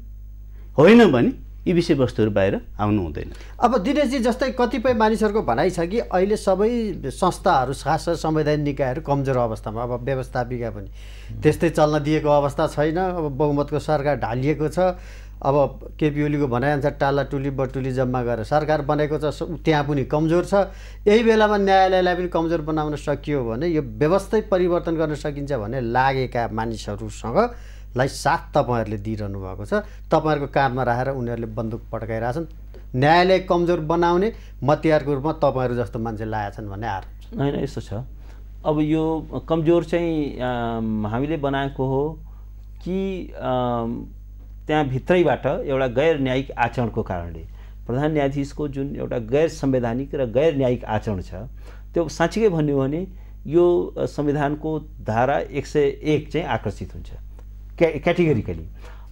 होइन भने यी विषयवस्तुहरू बाहिर आउनु हुँदैन। अब दिनेशजी, जस्तै कतिपय मानिसहरूको भनाइ छ कि अहिले सबै संस्थाहरू खास संवैधानिक निकायहरू कमजोर अवस्थामा, अब व्यवस्थापिका पनि त्यस्तै चल्न दिएको अवस्था छैन। अब बहुमतको सरकार ढालिएको छ, अब केपी ओलीको भनाइअनुसार टाला टुली बटुली जम्मा गरेर सरकार बनेको छ, त्यहाँ पनि कमजोर छ। यही बेलामा न्यायालयलाई पनि कमजोर बनाउन सकियो भने यो व्यवस्थै परिवर्तन गर्न सकिन्छ भन्ने लागेका मानिसहरूसँगलाई साथ तपाईँहरूले दिइरहनु भएको छ। तपाईँहरूको काँधमा राखेर उनीहरूले बन्दुक पड्काइरहेछन्। न्यायालय कमजोर बनाउने मतियारको रूपमा तपाईँहरू जस्तो मान्छे लागेछन् भन्ने आरोप छ। होइन, यस्तो छ। अब यो कमजोर चाहिँ हामीले बनाएको हो कि त्यहाँ भित्रैबाट एउटा गैर न्यायिक आचरणको कारणले प्रधान न्यायाधीशको जुन एउटा गैर संवैधानिक र गैर न्यायिक आचरण छ त्यो साँच्चीकै भन्यो भने यो संविधानको धारा 101 चाहिँ आकर्षित हुन्छ क्याटेगोरिकली।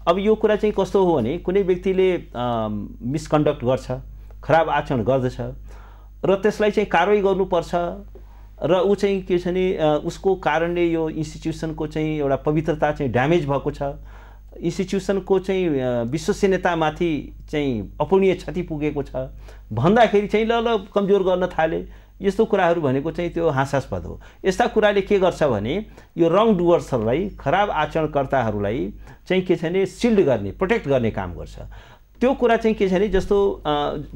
अब यो कुरा चाहिँ कस्तो हो भने कुनै व्यक्तिले मिसकन्डक्ट गर्छ, खराब आचरण गर्दछ र त्यसलाई चाहिँ कारवाही गर्नुपर्छ र ऊ चाहिँ के छ भने उसको कारणले यो इन्स्टिट्युसनको चाहिँ एउटा पवित्रता चाहिँ ड्यामेज भएको छ, इन्स्टिट्युसनको चाहिँ विश्वसनीयतामाथि चाहिँ अपूर्णीय क्षति पुगेको छ भन्दाखेरि चाहिँ ल कमजोर गर्न थाले। यस्तो कुराहरू भनेको चाहिँ त्यो हास्यास्पद हो। यस्ता कुराले के गर्छ भने यो रङ डुवर्सहरूलाई, खराब आचरणकर्ताहरूलाई चाहिँ के छ भने सिल्ड गर्ने, प्रोटेक्ट गर्ने काम गर्छ। त्यो कुरा चाहिँ के छ भने जस्तो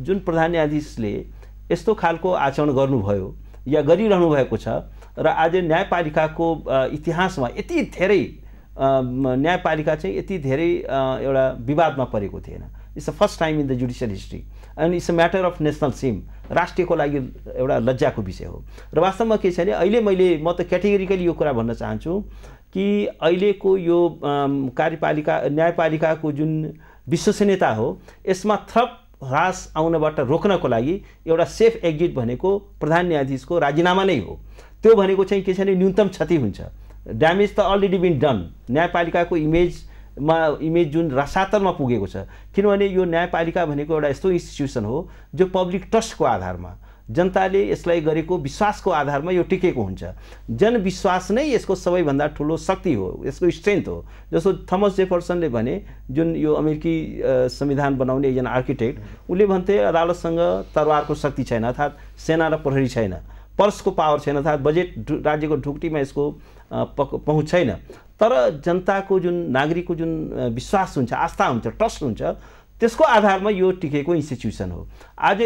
जुन प्रधान न्यायाधीशले यस्तो खालको आचरण गर्नुभयो या गरिरहनु भएको छ र आज न्यायपालिकाको इतिहासमा यति धेरै न्यायपालिका चाहिँ यति धेरै एउटा विवादमा परेको थिएन। It's the first time in the judicial history and it's a matter of national SIM. राष्ट्रको लागि एउटा लज्जाको विषय हो। र वास्तवमा के छ भने अहिले म त क्याटेगोरिकली यो कुरा भन्न चाहन्छु कि अहिलेको यो कार्यपालिका न्यायपालिकाको जुन विश्वसनीयता हो यसमा थप ह्रास आउनबाट रोक्नको लागि एउटा सेफ एक्जिट भनेको प्रधान न्यायाधीशको राजीनामा नै हो। त्यो भनेको चाहिँ के छ भने न्यूनतम क्षति हुन्छ। ड्यामेज त अलरेडी बिन डन। न्यायपालिकाको इमेज जुन रसातलमा पुगेको छ, किनभने यो न्यायपालिका भनेको एउटा यस्तो इन्स्टिट्युसन हो जो पब्लिक ट्रस्टको आधारमा, जनताले यसलाई गरेको विश्वासको आधारमा यो टिकेको हुन्छ। जनविश्वास नै यसको सबैभन्दा ठुलो शक्ति हो, यसको स्ट्रेन्थ हो। जस्तो थमस जेफरसनले भने, जुन यो अमेरिकी संविधान बनाउने एकजना आर्किटेक्ट, उनले भन्थे अदालतसँग तरवारको शक्ति छैन, अर्थात् सेना र प्रहरी छैन, पर्सको पावर छैन, अर्थात् बजेट राज्यको ढुक्टीमा यसको पहुँच छैन, तर जनताको जुन नागरिकको जुन विश्वास हुन्छ, आस्था हुन्छ, ट्रस्ट हुन्छ, त्यसको आधारमा यो टिकेको इन्स्टिट्युसन हो। आज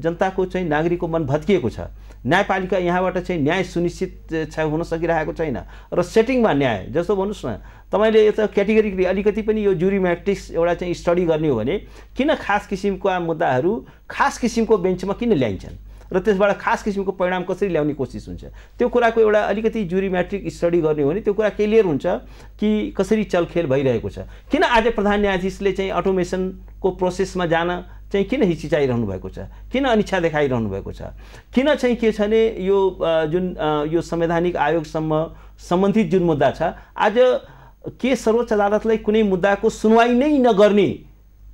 जनताको चाहिँ नागरिकको मन भत्किएको छ। न्यायपालिका यहाँबाट चाहिँ न्याय सुनिश्चित हुन सकिरहेको छैन र सेटिङमा न्याय जस्तो भन्नुहोस् न, तपाईँले यता क्याटेगोरिकली अलिकति पनि यो जुरी म्याट्रिक्स एउटा चाहिँ स्टडी गर्ने हो भने किन खास किसिमका मुद्दाहरू खास किसिमको बेन्चमा किन ल्याइन्छन् र त्यसबाट खास किसिमको परिणाम कसरी ल्याउने कोसिस हुन्छ, त्यो कुराको एउटा अलिकति जुरी म्याट्रिक स्टडी गर्ने हो भने त्यो कुरा क्लियर हुन्छ कि कसरी चलखेल भइरहेको छ। किन आज प्रधान न्यायाधीशले चाहिँ अटोमेसनको प्रोसेसमा जान चाहिँ किन हिचिचाइरहनु भएको छ, किन अनिच्छा देखाइरहनु भएको छ, किन चाहिँ के छ भने यो संवैधानिक आयोगसम्म सम्बन्धित जुन मुद्दा छ, आज के सर्वोच्च अदालतलाई कुनै मुद्दाको सुनवाई नै नगर्ने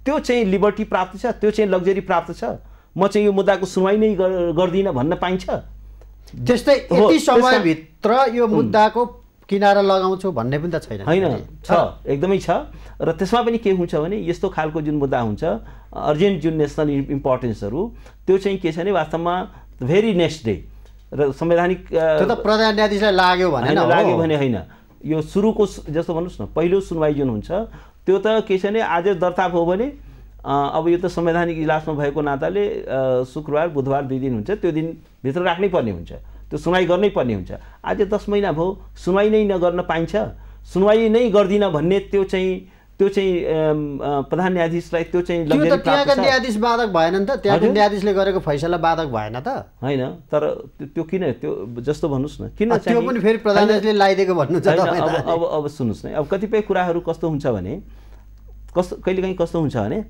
त्यो चाहिँ लिबर्टी प्राप्त छ, त्यो चाहिँ लग्जरी प्राप्त छ। म चाहिँ यो मुद्दाको सुनवाई नै गर्दिनँ भन्न पाइन्छ। त्यस्तै यति समयभित्र यो मुद्दाको किनारा लगाउँछु भन्ने पनि त छैन। होइन, छ, एकदमै छ। र त्यसमा पनि के हुन्छ भने यस्तो खालको जुन मुद्दा हुन्छ अर्जेन्ट जुन नेसनल इम्पोर्टेन्सहरू, त्यो चाहिँ के छ भने वास्तवमा भेरी नेक्स्ट डे र संवैधानिक त्यो त प्रधान न्यायाधीशलाई लाग्यो भने होइन, यो सुरुको जस्तो भन्नुहोस् न, पहिलो सुनवाई जुन हुन्छ त्यो त के छ भने आज दर्ता भयो भने अब यो त संवैधानिक इजलासमा भएको नाताले शुक्रबार बुधबार 2 दिन हुन्छ, त्यो दिनभित्र राख्नै पर्ने हुन्छ, त्यो सुनवाई गर्नै पर्ने हुन्छ। आज 10 महिना भयो सुनवाई नै नगर्न पाइन्छ, सुनवाई नै गर्दिन भन्ने त्यो चाहिँ प्रधान न्यायाधीशलाई त्यो चाहिँ त्यहाँका न्यायाधीश बाधक भएन नि त, त्यहाँको न्यायाधीशले गरेको फैसला बाधक भएन त? होइन, तर त्यो किन त्यो जस्तो भन्नुहोस् न, किन त्यो पनि फेरि प्रधान न्यायाधीशले लगाइदिएको भन्नु छ। अब सुन्नुहोस् न, अब कतिपय कुराहरू कस्तो हुन्छ भने कहिलेकाहीँ कस्तो हुन्छ भने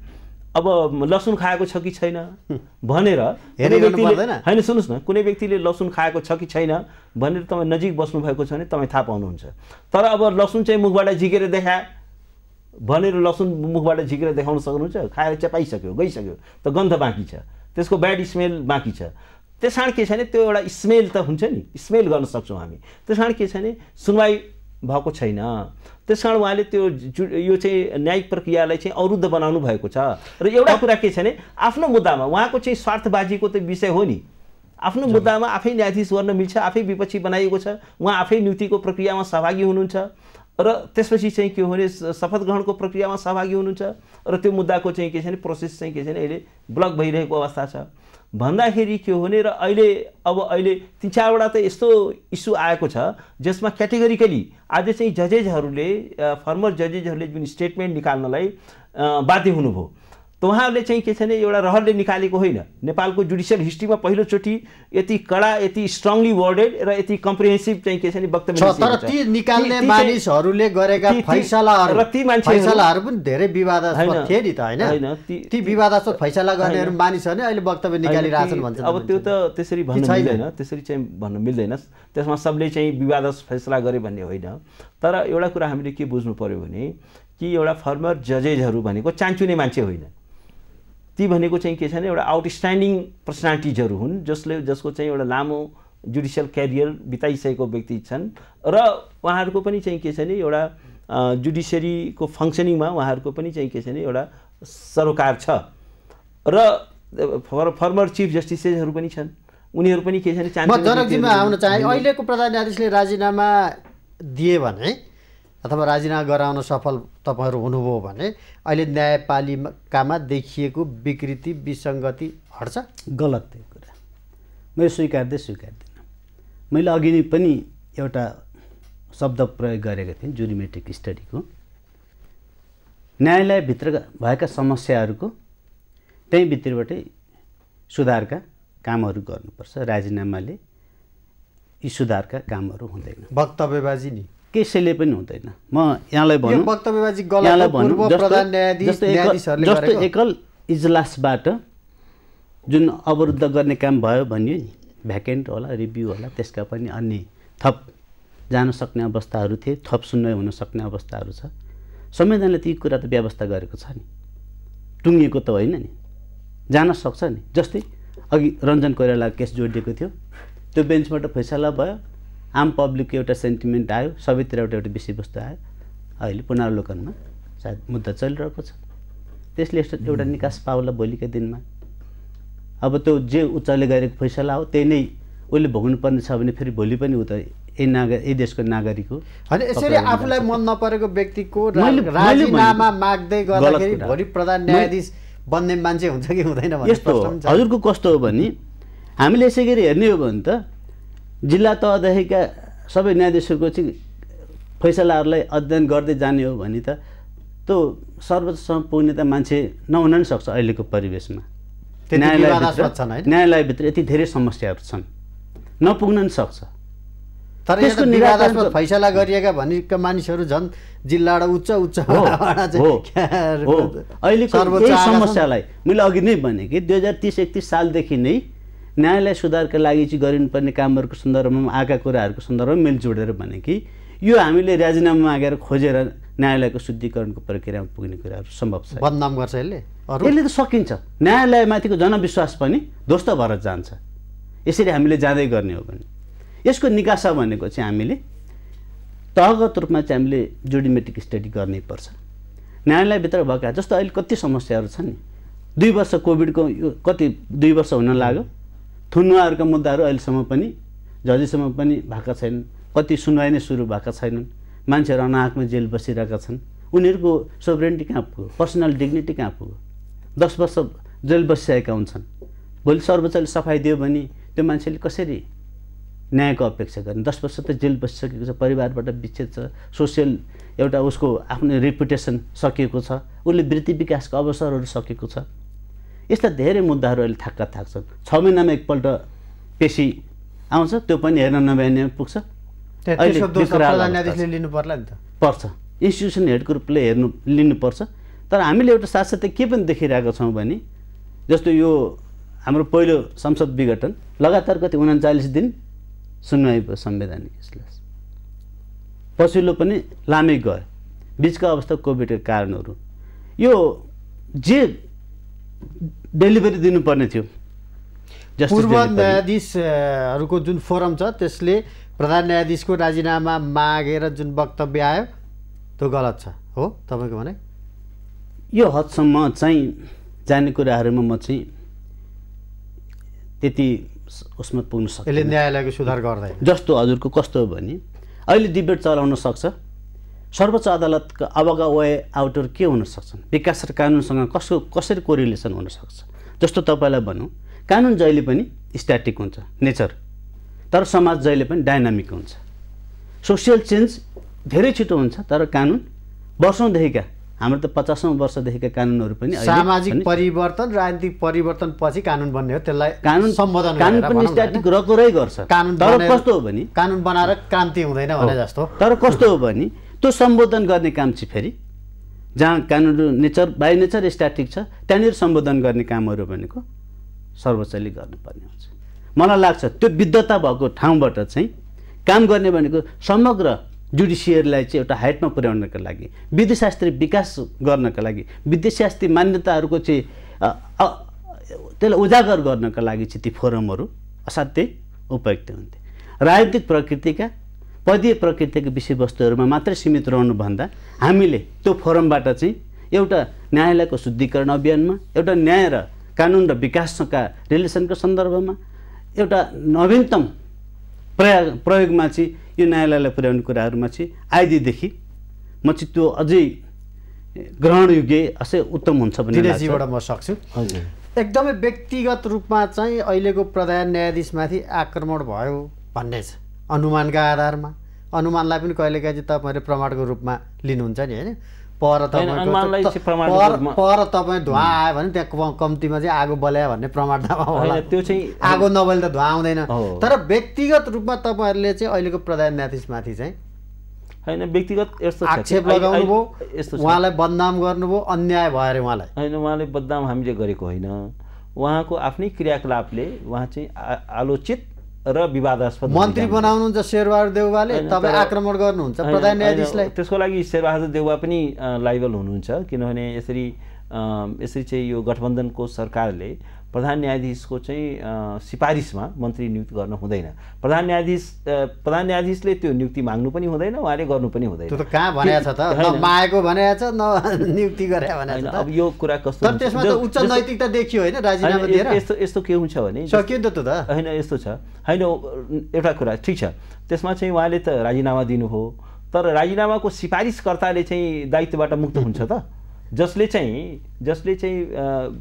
अब लसुन खाएको छ कि छैन भनेर होइन, सुन्नुहोस् न, कुनै व्यक्तिले लसुन खाएको छ कि छैन भनेर तपाईँ नजिक बस्नु भएको छ भने तपाईँ थाहा पाउनुहुन्छ। तर अब लसुन चाहिँ मुखबाट झिकेर देखाए भनेर लसुन मुखबाट झिकेर देखाउन सक्नुहुन्छ? खाएर चपाइसक्यो, गइसक्यो, त गन्ध बाँकी छ, त्यसको ब्याड स्मेल बाँकी छ। त्यस कारण के छ भने त्यो एउटा स्मेल त हुन्छ नि, स्मेल गर्न सक्छौँ हामी। त्यस कारण के छ भने सुनवाई भएको छैन, त्यस कारण उहाँले त्यो यो चाहिँ न्यायिक प्रक्रियालाई चाहिँ अवरुद्ध बनाउनु भएको छ। र एउटा कुरा के छ भने आफ्नो मुद्दामा उहाँको चाहिँ स्वार्थबाजीको त विषय हो नि, आफ्नो मुद्दामा आफै न्यायाधीश गर्न मिल्छ, आफै विपक्षी बनाइएको छ, उहाँ आफै नीतिको प्रक्रियामा सहभागी हुनुहुन्छ, र त्यसपछि चाहिँ के हो भने शपथ ग्रहणको प्रक्रियामा सहभागी हुनुहुन्छ र त्यो मुद्दाको चाहिँ के छ भने प्रोसेस चाहिँ के छ भने अहिले ब्लक भइरहेको अवस्था छ भन्दाखेरि के हो भने र अहिले 3-4वटा त यस्तो इस्यु आएको छ जसमा क्याटेगोरिकली आज चाहिँ जजेजहरूले फर्मर जजेजहरूले जुन स्टेटमेन्ट निकाल्नलाई बाध्य हुनुभयो त उहाँहरूले चाहिँ के छ भने एउटा रहरले निकालेको होइन नेपालको जुडिसियल हिस्ट्रीमा पहिलोचोटि यति कडा यति स्ट्रङली वर्डेड र यति कम्प्रिहेन्सिभ चाहिँ के छ भने वक्तव्य तर ती निकाल्ने मानिसहरूले गरेका फैसलाहरू पनि धेरै विवादास्पद थिए नि त हैन ती विवादास्पद फैसला गर्नेहरू मानिसहरूले अहिले वक्तव्य निकालिरहेछन् भन्छन् अब त्यो त त्यसरी भन्नु मिल्दैन त्यसरी चाहिँ भन्नु मिल्दैन त्यसमा सबले चाहिँ विवादास्पद फैसला गरे भन्ने होइन तर एउटा कुरा हामीले के बुझ्नु पर्यो भने कि एउटा फर्मर जजेजहरू भनेको चान्चुने मान्छे होइन ती भनेको चाहिँ के छ भने एउटा आउटस्ट्यान्डिङ पर्सनालिटिजहरू हुन् जसको चाहिँ एउटा लामो जुडिसियल क्यारियर बिताइसकेको व्यक्ति छन् र उहाँहरूको पनि चाहिँ के छ भने एउटा जुडिसियरीको फङ्सनिङमा उहाँहरूको पनि चाहिँ के छ भने एउटा सरोकार छ र फर्मर चिफ जस्टिसेसहरू पनि छन् उनीहरू पनि के छ भने म जनकजीमा आउन चाहे अहिलेको प्रधान न्यायाधीशले राजीनामा दिए भने अथवा राजीनामा गराउन सफल तपाईहरु हुनुभयो भने अहिले न्यायपालिकामा देखिएको विकृति विसङ्गति हट्छ गलत त्यो कुरा मैले स्वीकार्दिनँ मैले अघि नै पनि एउटा शब्द प्रयोग गरेको थिएँ जुरिमेट्रिक स्टडीको न्यायालयभित्र भएका समस्याहरूको त्यही भित्रबाटै सुधारका कामहरू गर्नुपर्छ राजीनामाले यी सुधारका कामहरू हुँदैन वक्तव्यबाजी नि कसैले पनि हुँदैन म यहाँलाई भनौँ वक्तव्यबाजी गलत पूर्व प्रधान न्यायाधीशहरूले जस्तो एकल इजलासबाट जुन अवरुद्ध गर्ने काम भयो भन्यो नि भ्याकेन्ट होला रिभ्यू होला त्यसका पनि अन्य थप जान सक्ने अवस्थाहरू थिए थप सुनवाई हुन सक्ने अवस्थाहरू छ संविधानले ती कुरा त व्यवस्था गरेको छ नि टुङ्गिएको त होइन नि जान सक्छ नि जस्तै अघि रञ्जन कोइरालाको केस जोडिएको थियो त्यो बेन्चबाट फैसला भयो आम पब्लिकको एउटा सेन्टिमेन्ट आयो सबैतिर एउटा विषयवस्तु आयो अहिले पुनरावलोकनमा सायद मुद्दा चलिरहेको छ त्यसले एउटा निकास पाउला भोलिका दिनमा अब त्यो जे उच्चले गरेको फैसला हो त्यही नै उसले भोग्नुपर्ने छ भने फेरि भोलि पनि उता यही देशको नागरिक हो अनि यसरी आफूलाई मन नपरेको व्यक्तिको राजीनामा माग्दै गर्दाखेरि भोलि प्रधान न्यायाधीश बन्ने मान्छे हुन्छ कि हुँदैन भन्ने यस्तो हजुरको कस्तो हो भने हामीले यसै गरी हेर्ने हो भने त जिल्ला तहदेखिका सबै न्यायाधीशहरूको चाहिँ फैसलाहरूलाई अध्ययन गर्दै जाने हो भने त त्यो सर्वोच्चसम्म पुग्ने त मान्छे नहुन नि सक्छ अहिलेको परिवेशमा न्यायालयभित्र यति धेरै समस्याहरू छन् नपुग्न नि सक्छ तर यसको विवादास्पद फैसला गरिएका भनेका मानिसहरू झन् जिल्लाबाट उच्च अहिलेको यही समस्यालाई मैले अघि नै भने कि 2030-31 सालदेखि नै न्यायालय सुधारका लागि चाहिँ गरिनुपर्ने कामहरूको सन्दर्भमा आएका कुराहरूको सन्दर्भमा मिल जोडेर भने कि यो हामीले राजीनामा मागेर खोजेर न्यायालयको शुद्धिकरणको प्रक्रियामा पुग्ने कुराहरू सम्भव छ बदनाम गर्छ यसले त सकिन्छ न्यायालयमाथिको जनविश्वास पनि ध्वस्त भएर जान्छ यसरी हामीले जाँदै गर्ने हो भने यसको निकासा भनेको चाहिँ हामीले तहगत रूपमा चाहिँ हामीले जुडिमेट्रिक स्टडी गर्नै पर्छ न्यायालयभित्र भएका जस्तो अहिले कति समस्याहरू छन् नि 2 वर्ष कोभिडको यो कति 2 वर्ष हुन लाग्यो थुनुवाहरूका मुद्दाहरू अहिलेसम्म पनि जजेसम्म पनि भएका छैनन् कति सुनवाई नै सुरु भएका छैनन् मान्छेहरू अनाहकमा जेल बसिरहेका छन् उनीहरूको सोभरेन्टी कहाँ पुग्यो पर्सनल डिग्निटी कहाँ पुग्यो 10 वर्ष जेल बसिरहेका हुन्छन् भोलि सर्वोच्चले सफाई दियो भने त्यो मान्छेले कसरी न्यायको अपेक्षा गर्ने 10 वर्ष त जेल बसिसकेको छ परिवारबाट विच्छेद छ सोसियल एउटा उसको आफ्नो रेपुटेसन सकिएको छ उसले वृत्ति विकासको अवसरहरू सकेको छ यस्ता धेरै मुद्दाहरू अहिले थाक्छन् 6 महिनामा एकपल्ट पेशी आउँछ त्यो पनि हेर्न नभ्याउने पुग्छ पर्छ इन्स्टिट्युसन हेडको रूपले लिनुपर्छ तर हामीले एउटा साथसाथै के पनि देखिरहेका छौँ भने जस्तो यो हाम्रो पहिलो संसद विघटन लगातार कति 39 दिन सुनवाई भयो संवैधानिक इजलास पछिल्लो पनि लामै गयो बिचको अवस्था कोभिडका कारणहरू यो जे डेलिभरी दिनुपर्ने थियो पूर्व न्यायाधीशहरूको जुन फोरम छ त्यसले प्रधान न्यायाधीशको राजीनामा मागेर जुन वक्तव्य आयो त्यो गलत छ हो तपाईको भने यो हदसम्म चाहिँ जाने कुराहरूमा म चाहिँ त्यति उसमा पुग्न सक्छ यसले न्यायालयको सुधार गर्दैन जस्तो हजुरको कस्तो हो भने अहिले डिबेट चलाउन सक्छ सर्वोच्च अदालतको अबका वे आउटहरू के हुन सक्छन्, विकास र कानुनसँग कसरी कोरिलेसन हुन सक्छ। जस्तो तपाईँलाई भनौँ, कानुन जहिले पनि स्ट्याटिक हुन्छ नेचर, तर समाज जहिले पनि डाइनामिक हुन्छ। सोसियल चेन्ज धेरै छिटो हुन्छ, तर कानुन वर्षौँदेखिका, हाम्रो त 50औं वर्षदेखिका कानुनहरू पनि सामाजिक परिवर्तन राजनीतिक परिवर्तन पछि कानुन बन्ने हो, त्यसलाई कानुन सम्बोधन कानुन पनि स्ट्याटिक रगरै गर्छ। कानुन तर कस्तो हो भने कानुन बनाएर क्रान्ति हुँदैन भने जस्तो। तर कस्तो हो भने त्यो सम्बोधन गर्ने काम चाहिँ फेरि जहाँ कानुन नेचर बाई नेचर स्ट्याटिक छ त्यहाँनिर सम्बोधन गर्ने कामहरू भनेको सर्वोच्चले गर्नुपर्ने हुन्छ। मलाई लाग्छ त्यो विद्धता भएको ठाउँबाट चाहिँ काम गर्ने भनेको समग्र जुडिसियरीलाई चाहिँ एउटा हाइटमा पुर्याउनका लागि, विधिशास्त्री विकास गर्नका लागि, विधिशास्त्री मान्यताहरूको चाहिँ त्यसलाई उजागर गर्नका लागि चाहिँ ती फोरमहरू असाध्यै उपयुक्त हुन्थे। राजनीतिक प्रकृतिका पदीय प्रकृतिका विषयवस्तुहरूमा मात्रै सीमित रहनुभन्दा हामीले त्यो फोरमबाट चाहिँ एउटा न्यायालयको शुद्धिकरण अभियानमा, एउटा न्याय र कानुन र विकासका रिलेसनको सन्दर्भमा, एउटा नवीनतम प्रयोगमा चाहिँ यो न्यायालयलाई पुर्याउने कुराहरूमा चाहिँ आइदिएदेखि म चाहिँ त्यो अझै ग्रहणयोग्य अझै उत्तम हुन्छ भन्ने लाग्छ। दिनेशजीबाट म सक्छु। एकदमै व्यक्तिगत रूपमा चाहिँ अहिलेको प्रधान न्यायाधीशमाथि आक्रमण भयो भन्ने छ अनुमानका आधारमा। अनुमानलाई पनि कहिलेकाहीँ चाहिँ तपाईँहरूले प्रमाणको रूपमा लिनुहुन्छ नि, होइन? पर तपाईँ धुवा आयो भने त्यहाँ कम्तीमा चाहिँ आगो बल्यायो भन्ने प्रमाण होला, त्यो चाहिँ आगो नबले त धुवा आउँदैन। तर व्यक्तिगत रूपमा तपाईँहरूले चाहिँ अहिलेको प्रधान न्यायाधीशमाथि चाहिँ होइन व्यक्तिगत यस्तो आक्षेप लगाउनु भयो, उहाँलाई बदनाम गर्नुभयो, अन्याय भयो अरे उहाँलाई। होइन, उहाँले बदनाम हामीले गरेको होइन, उहाँको आफ्नै क्रियाकलापले उहाँ चाहिँ आलोचित र विवादास्पद मन्त्री बनाउनुहुन्छ शेरबहादुर देउवाले, तपाईँ आक्रमण गर्नुहुन्छ प्रधान न्यायाधीशलाई। त्यसको लागि शेरबहादुर देउवा पनि लाइबल हुनुहुन्छ, किनभने यसरी चाहिँ यो गठबन्धनको सरकारले प्रधान न्यायाधीशको चाहिँ सिफारिसमा मन्त्री नियुक्ति गर्न हुँदैन। प्रधान न्यायाधीशले त्यो नियुक्ति माग्नु पनि हुँदैन, उहाँले गर्नु पनि हुँदैन। त्यो त कहाँ भनेको छ त? न मागेको भनेको छ, न नियुक्ति गरे भनेको छ। अब यो कुरा कस्तो, तर त्यसमा त उच्च नैतिकता देखियो होइन, राजीनामा दिएर। यस्तो के हुन्छ भने सकियो त त होइन, यस्तो छ होइन, एउटा कुरा ठिक छ, त्यसमा चाहिँ उहाँले त राजीनामा दिनुभयो, तर राजीनामाको सिफारिसकर्ताले चाहिँ दायित्वबाट मुक्त हुन्छ त? जसले चाहिँ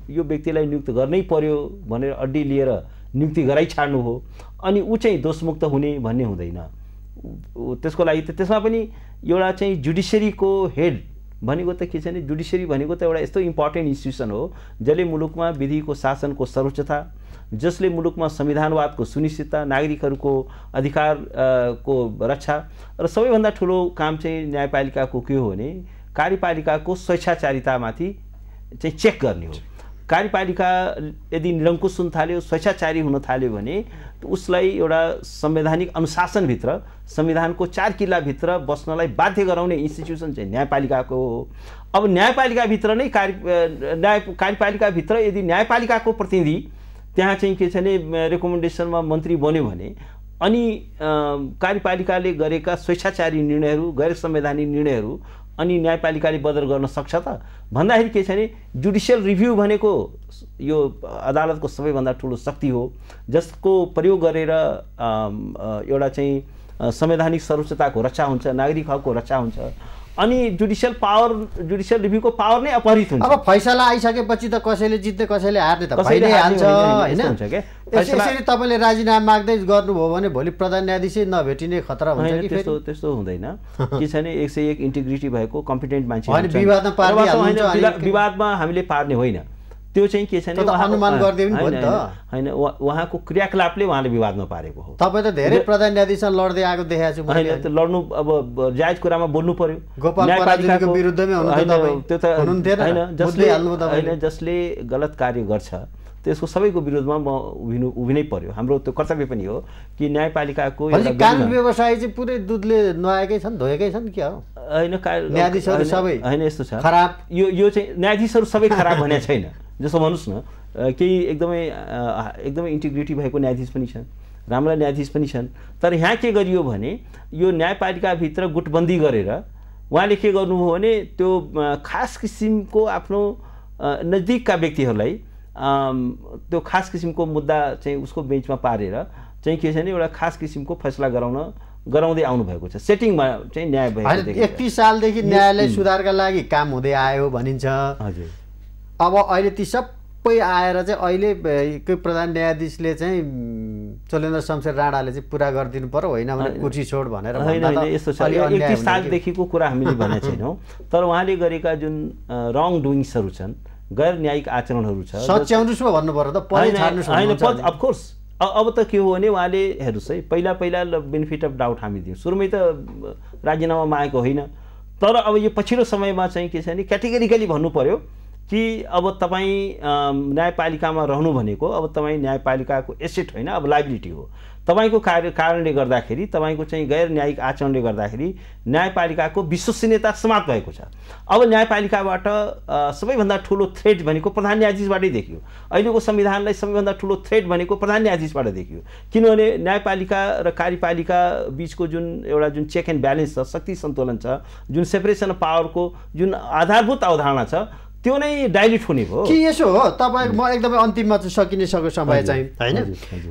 यो व्यक्तिलाई नियुक्त गर्नै पर्यो भनेर अड्डी लिएर नियुक्ति गराइ छाड्नु हो, अनि ऊ चाहिँ दोषमुक्त हुने भन्ने हुँदैन। त्यसको लागि त त्यसमा पनि एउटा चाहिँ जुडिसियरीको हेड भनेको त के छ भने, जुडिसियरी भनेको त एउटा यस्तो इम्पोर्टेन्ट इन्स्टिट्युसन हो जसले मुलुकमा विधिको शासनको सर्वोच्चता, जसले मुलुकमा संविधानवादको सुनिश्चितता, नागरिकहरूको अधिकारको रक्षा, र सबैभन्दा ठुलो काम चाहिँ न्यायपालिकाको के हो भने कार्यपालिकाको स्वेच्छाचारितामाथि चाहिँ चेक गर्ने हो। कार्यपालिका यदि निरङ्कुश हुन थाल्यो, स्वेच्छाचारी हुन थाल्यो भने उसलाई एउटा संवैधानिक अनुशासनभित्र, संविधानको 4 किल्लाभित्र बस्नलाई बाध्य गराउने इन्स्टिट्युसन चाहिँ न्यायपालिकाको हो। अब न्यायपालिकाभित्र नै कार्यपालिकाभित्र यदि न्यायपालिकाको प्रतिनिधि त्यहाँ चाहिँ के छ भने रेकमेन्डेसनमा मन्त्री बन्यो भने अनि कार्यपालिकाले गरेका स्वेच्छाचारी निर्णयहरू, गैर संवैधानिक निर्णयहरू अनि न्यायपालिकाले बदल गर्न सक्छ त भन्दाखेरि के छ भने जुडिसियल रिभ्यू भनेको यो अदालतको सबैभन्दा ठुलो शक्ति हो, जसको प्रयोग गरेर एउटा चाहिँ संवैधानिक सर्वोच्चताको रक्षा हुन्छ, नागरिक हकको रक्षा हुन्छ, अनि जुडिसियल रिभ्यूको पावर नै अपहरित हुन्छ। अब फैसला आइसकेपछि त कसैले जित्दै कसैले हार्ने त भइ नै हाल्छ हैन। यसरी तपाईले राजीनामा माग्दै गर्नुभयो भने भोलि प्रधान न्यायाधीश नभेटिने खतरा हुन्छ कि? त्यस्तो हुँदैन। के छैन, 101 इन्टिग्रिटी भएको कम्पिटेन्ट मान्छे होइन, विवादमा पार्ने हाल्नुहुन्छ। विवादमा हामीले पार्ने होइन, त्यो चाहिँ के छैन, अनुमान गर्दै पनि भयो नि त हैन। उहाँको क्रियाकलापले उहाँले विवादमा पारेको हो। तपाई त धेरै प्रधान न्यायाधीशसँग लड्दै आएको देखाएको छु मैले। हैन, लड्नु अब जायज कुरामा बोल्नु पर्यो। गोपाल पराजुलीको विरुद्धमै हुनु त तपाई? त्यो त हैन, जसले गलत कार्य गर्छ त्यसको सबैको विरोधमा म उभिनै पर्यो। हाम्रो त्यो कर्तव्य पनि हो कि न्यायपालिकाको कानुन व्यवसाय चाहिँ पुरै दुधले नुहाएकै छन्, धोएकै छन् के हो? हैन, न्यायाधीशहरू सबै हैन, यस्तो छ खराब। यो चाहिँ न्यायाधीशहरू सबै खराब भने छैन, जस्तो भन्नुहोस् न, केही एकदमै इन्टिग्रिटी भएको न्यायाधीश पनि छन्, राम्रा न्यायाधीश पनि छन्। तर यहाँ के गरियो भने यो न्यायपालिकाभित्र गुटबन्दी गरेर उहाँले के गर्नुभयो भने त्यो खास किसिमको आफ्नो नजिकका व्यक्तिहरूलाई त्यो खास किसिमको मुद्दा चाहिँ उसको बेन्चमा पारेर चाहिँ के छ भने एउटा खास किसिमको फैसला गराउन गराउँदै आउनुभएको छ। सेटिङमा चाहिँ न्याय भएको देखिन्छ। 31 सालदेखि न्यायालय सुधारका लागि काम हुँदै आयो भनिन्छ। हजुर। अब अहिले ती सबै आएर चाहिँ अहिले प्रधान न्यायाधीशले चाहिँ चोलेन्द्र शमशेर राणाले चाहिँ पुरा गरिदिनु पर्यो, होइन भने कुर्सी छोड भनेर होइन यस्तो छ। 31 सालदेखिको कुरा हामीले भनेको छैनौँ, तर उहाँले गरेका जुन रङ डुइङ्सहरू छन्, गैर न्यायिक आचरणहरू छ, सच्याउनुस् भन्नु पर्यो त, पछि छाड्नुस् होइन अफकोर्स। अब त के हो भने उहाँले हेर्नुहोस् है, पहिला बेनिफिट अफ डाउट हामी दियौँ, सुरुमै त राजीनामा मागेको होइन, तर अब यो पछिल्लो समयमा चाहिँ के छ भने क्याटेगोरिकली भन्नु पर्यो कि अब तपाईँ न्यायपालिकामा रहनु भनेको अब तपाईँ न्यायपालिकाको एसेट होइन, अब लाइबिलिटी हो। तपाईँको कारणले गर्दाखेरि, तपाईँको चाहिँ गैर न्यायिक आचरणले गर्दाखेरि न्यायपालिकाको विश्वसनीयता समाप्त भएको छ। अब न्यायपालिकाबाट सबैभन्दा ठुलो थ्रेट भनेको प्रधान न्यायाधीशबाटै देखियो। अहिलेको संविधानलाई सबैभन्दा ठुलो थ्रेट भनेको प्रधान न्यायाधीशबाट देखियो, किनभने न्यायपालिका र कार्यपालिका बिचको जुन चेक एन्ड ब्यालेन्स छ, शक्ति सन्तुलन छ, जुन सेपरेसन अफ पावरको जुन आधारभूत अवधारणा छ, त्यो नै डाइल्युट हुने भयो कि यसो हो। तपाईँ म एकदमै अन्तिममा चाहिँ सकिने समय चाहिँ होइन,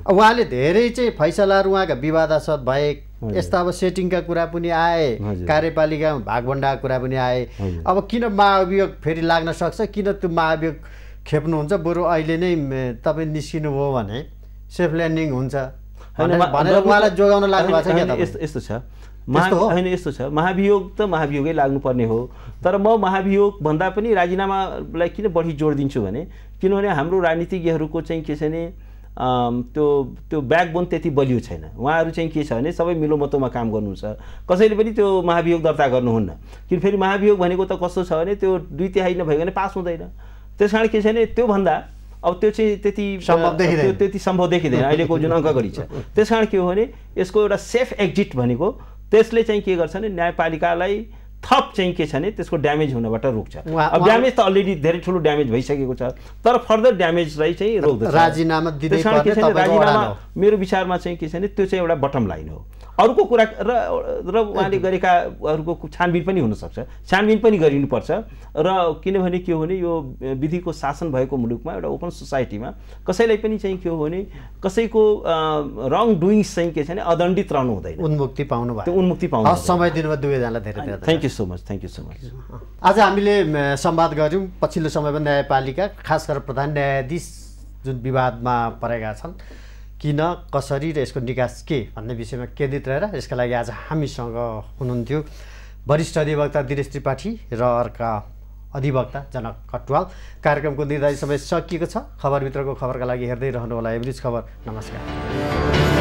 उहाँले धेरै चाहिँ फैसलाहरू उहाँका विवादास्पद भए, यस्ता अब सेटिङका कुरा पनि आए, कार्यपालिकामा भागभण्डाको कुरा पनि आए। अब किन महाभियोग फेरि लाग्न सक्छ, किन त्यो महाभियोग खेप्नुहुन्छ, बरु अहिले नै तपाईँ निस्किनु भयो भने सेफ ल्यान्डिङ हुन्छ भनेर उहाँलाई जोगाउन लाग्नु भएको छ क्या? यस्तो छ होइन, यस्तो छ, महाभियोग त महाभियोगै लाग्नुपर्ने हो, तर म महाभियोग भन्दा पनि राजीनामालाई किन बढी जोड दिन्छु भने किनभने हाम्रो राजनीतिज्ञहरूको चाहिँ के छ भने त्यो ब्याकबोन त्यति बलियो छैन। उहाँहरू चाहिँ के छ भने सबै मिलोमतोमा काम गर्नुहुन्छ, कसैले पनि त्यो महाभियोग दर्ता गर्नुहुन्न, किन फेरि महाभियोग भनेको त कस्तो छ भने त्यो 2/3 नभइकन पास हुँदैन। त्यस कारण के छ भने त्योभन्दा अब त्यो चाहिँ त्यति सम्भव देखिँदैन अहिलेको जुन अङ्कगढी छ। त्यस कारण के हो भने यसको एउटा सेफ एक्जिट भनेको त्यसले चाहिँ के गर्छ भने न्यायपालिकालाई थप चाहिँ के छ भने त्यसको ड्यामेज हुनबाट रोक्छ। अब ड्यामेज त अलरेडी धेरै ठुलो ड्यामेज भइसकेको छ, तर फर्दर ड्यामेजलाई चाहिँ रोक्दछ। राजीनामा मेरो विचारमा चाहिँ के छ भने त्यो चाहिँ एउटा बटम लाइन हो। अरूको कुरा र उहाँले गरेका अरूको छानबिन पनि हुनसक्छ, छानबिन पनि गरिनुपर्छ। र किनभने के हो भने यो विधिको शासन भएको मुलुकमा, एउटा ओपन सोसाइटीमा कसैलाई पनि चाहिँ के हो भने कसैको रङ डुइङ्स चाहिँ के छ भने अदण्डित रहनु हुँदैन, उन्मुक्ति पाउनु भयो। त्यो उन्मुक्ति पाउनु। समय दिनुभयो दुवैजनालाई धेरै धेरै thank you so much, thank you so much. आज हामीले संवाद गऱ्यौँ पछिल्लो समयमा न्यायपालिका, खास गरेर प्रधान न्यायाधीश जुन विवादमा परेका छन्, किन, कसरी र यसको निकास के भन्ने विषयमा केन्द्रित रहेर यसका लागि आज हामीसँग हुनुहुन्थ्यो वरिष्ठ अधिवक्ता दिनेश त्रिपाठी र अर्का अधिवक्ता जनक कटुवाल। कार्यक्रमको निर्धारित समय सकिएको छ। खबरभित्रको खबरका लागि हेर्दै रहनुहोला एभरेज खबर। नमस्कार।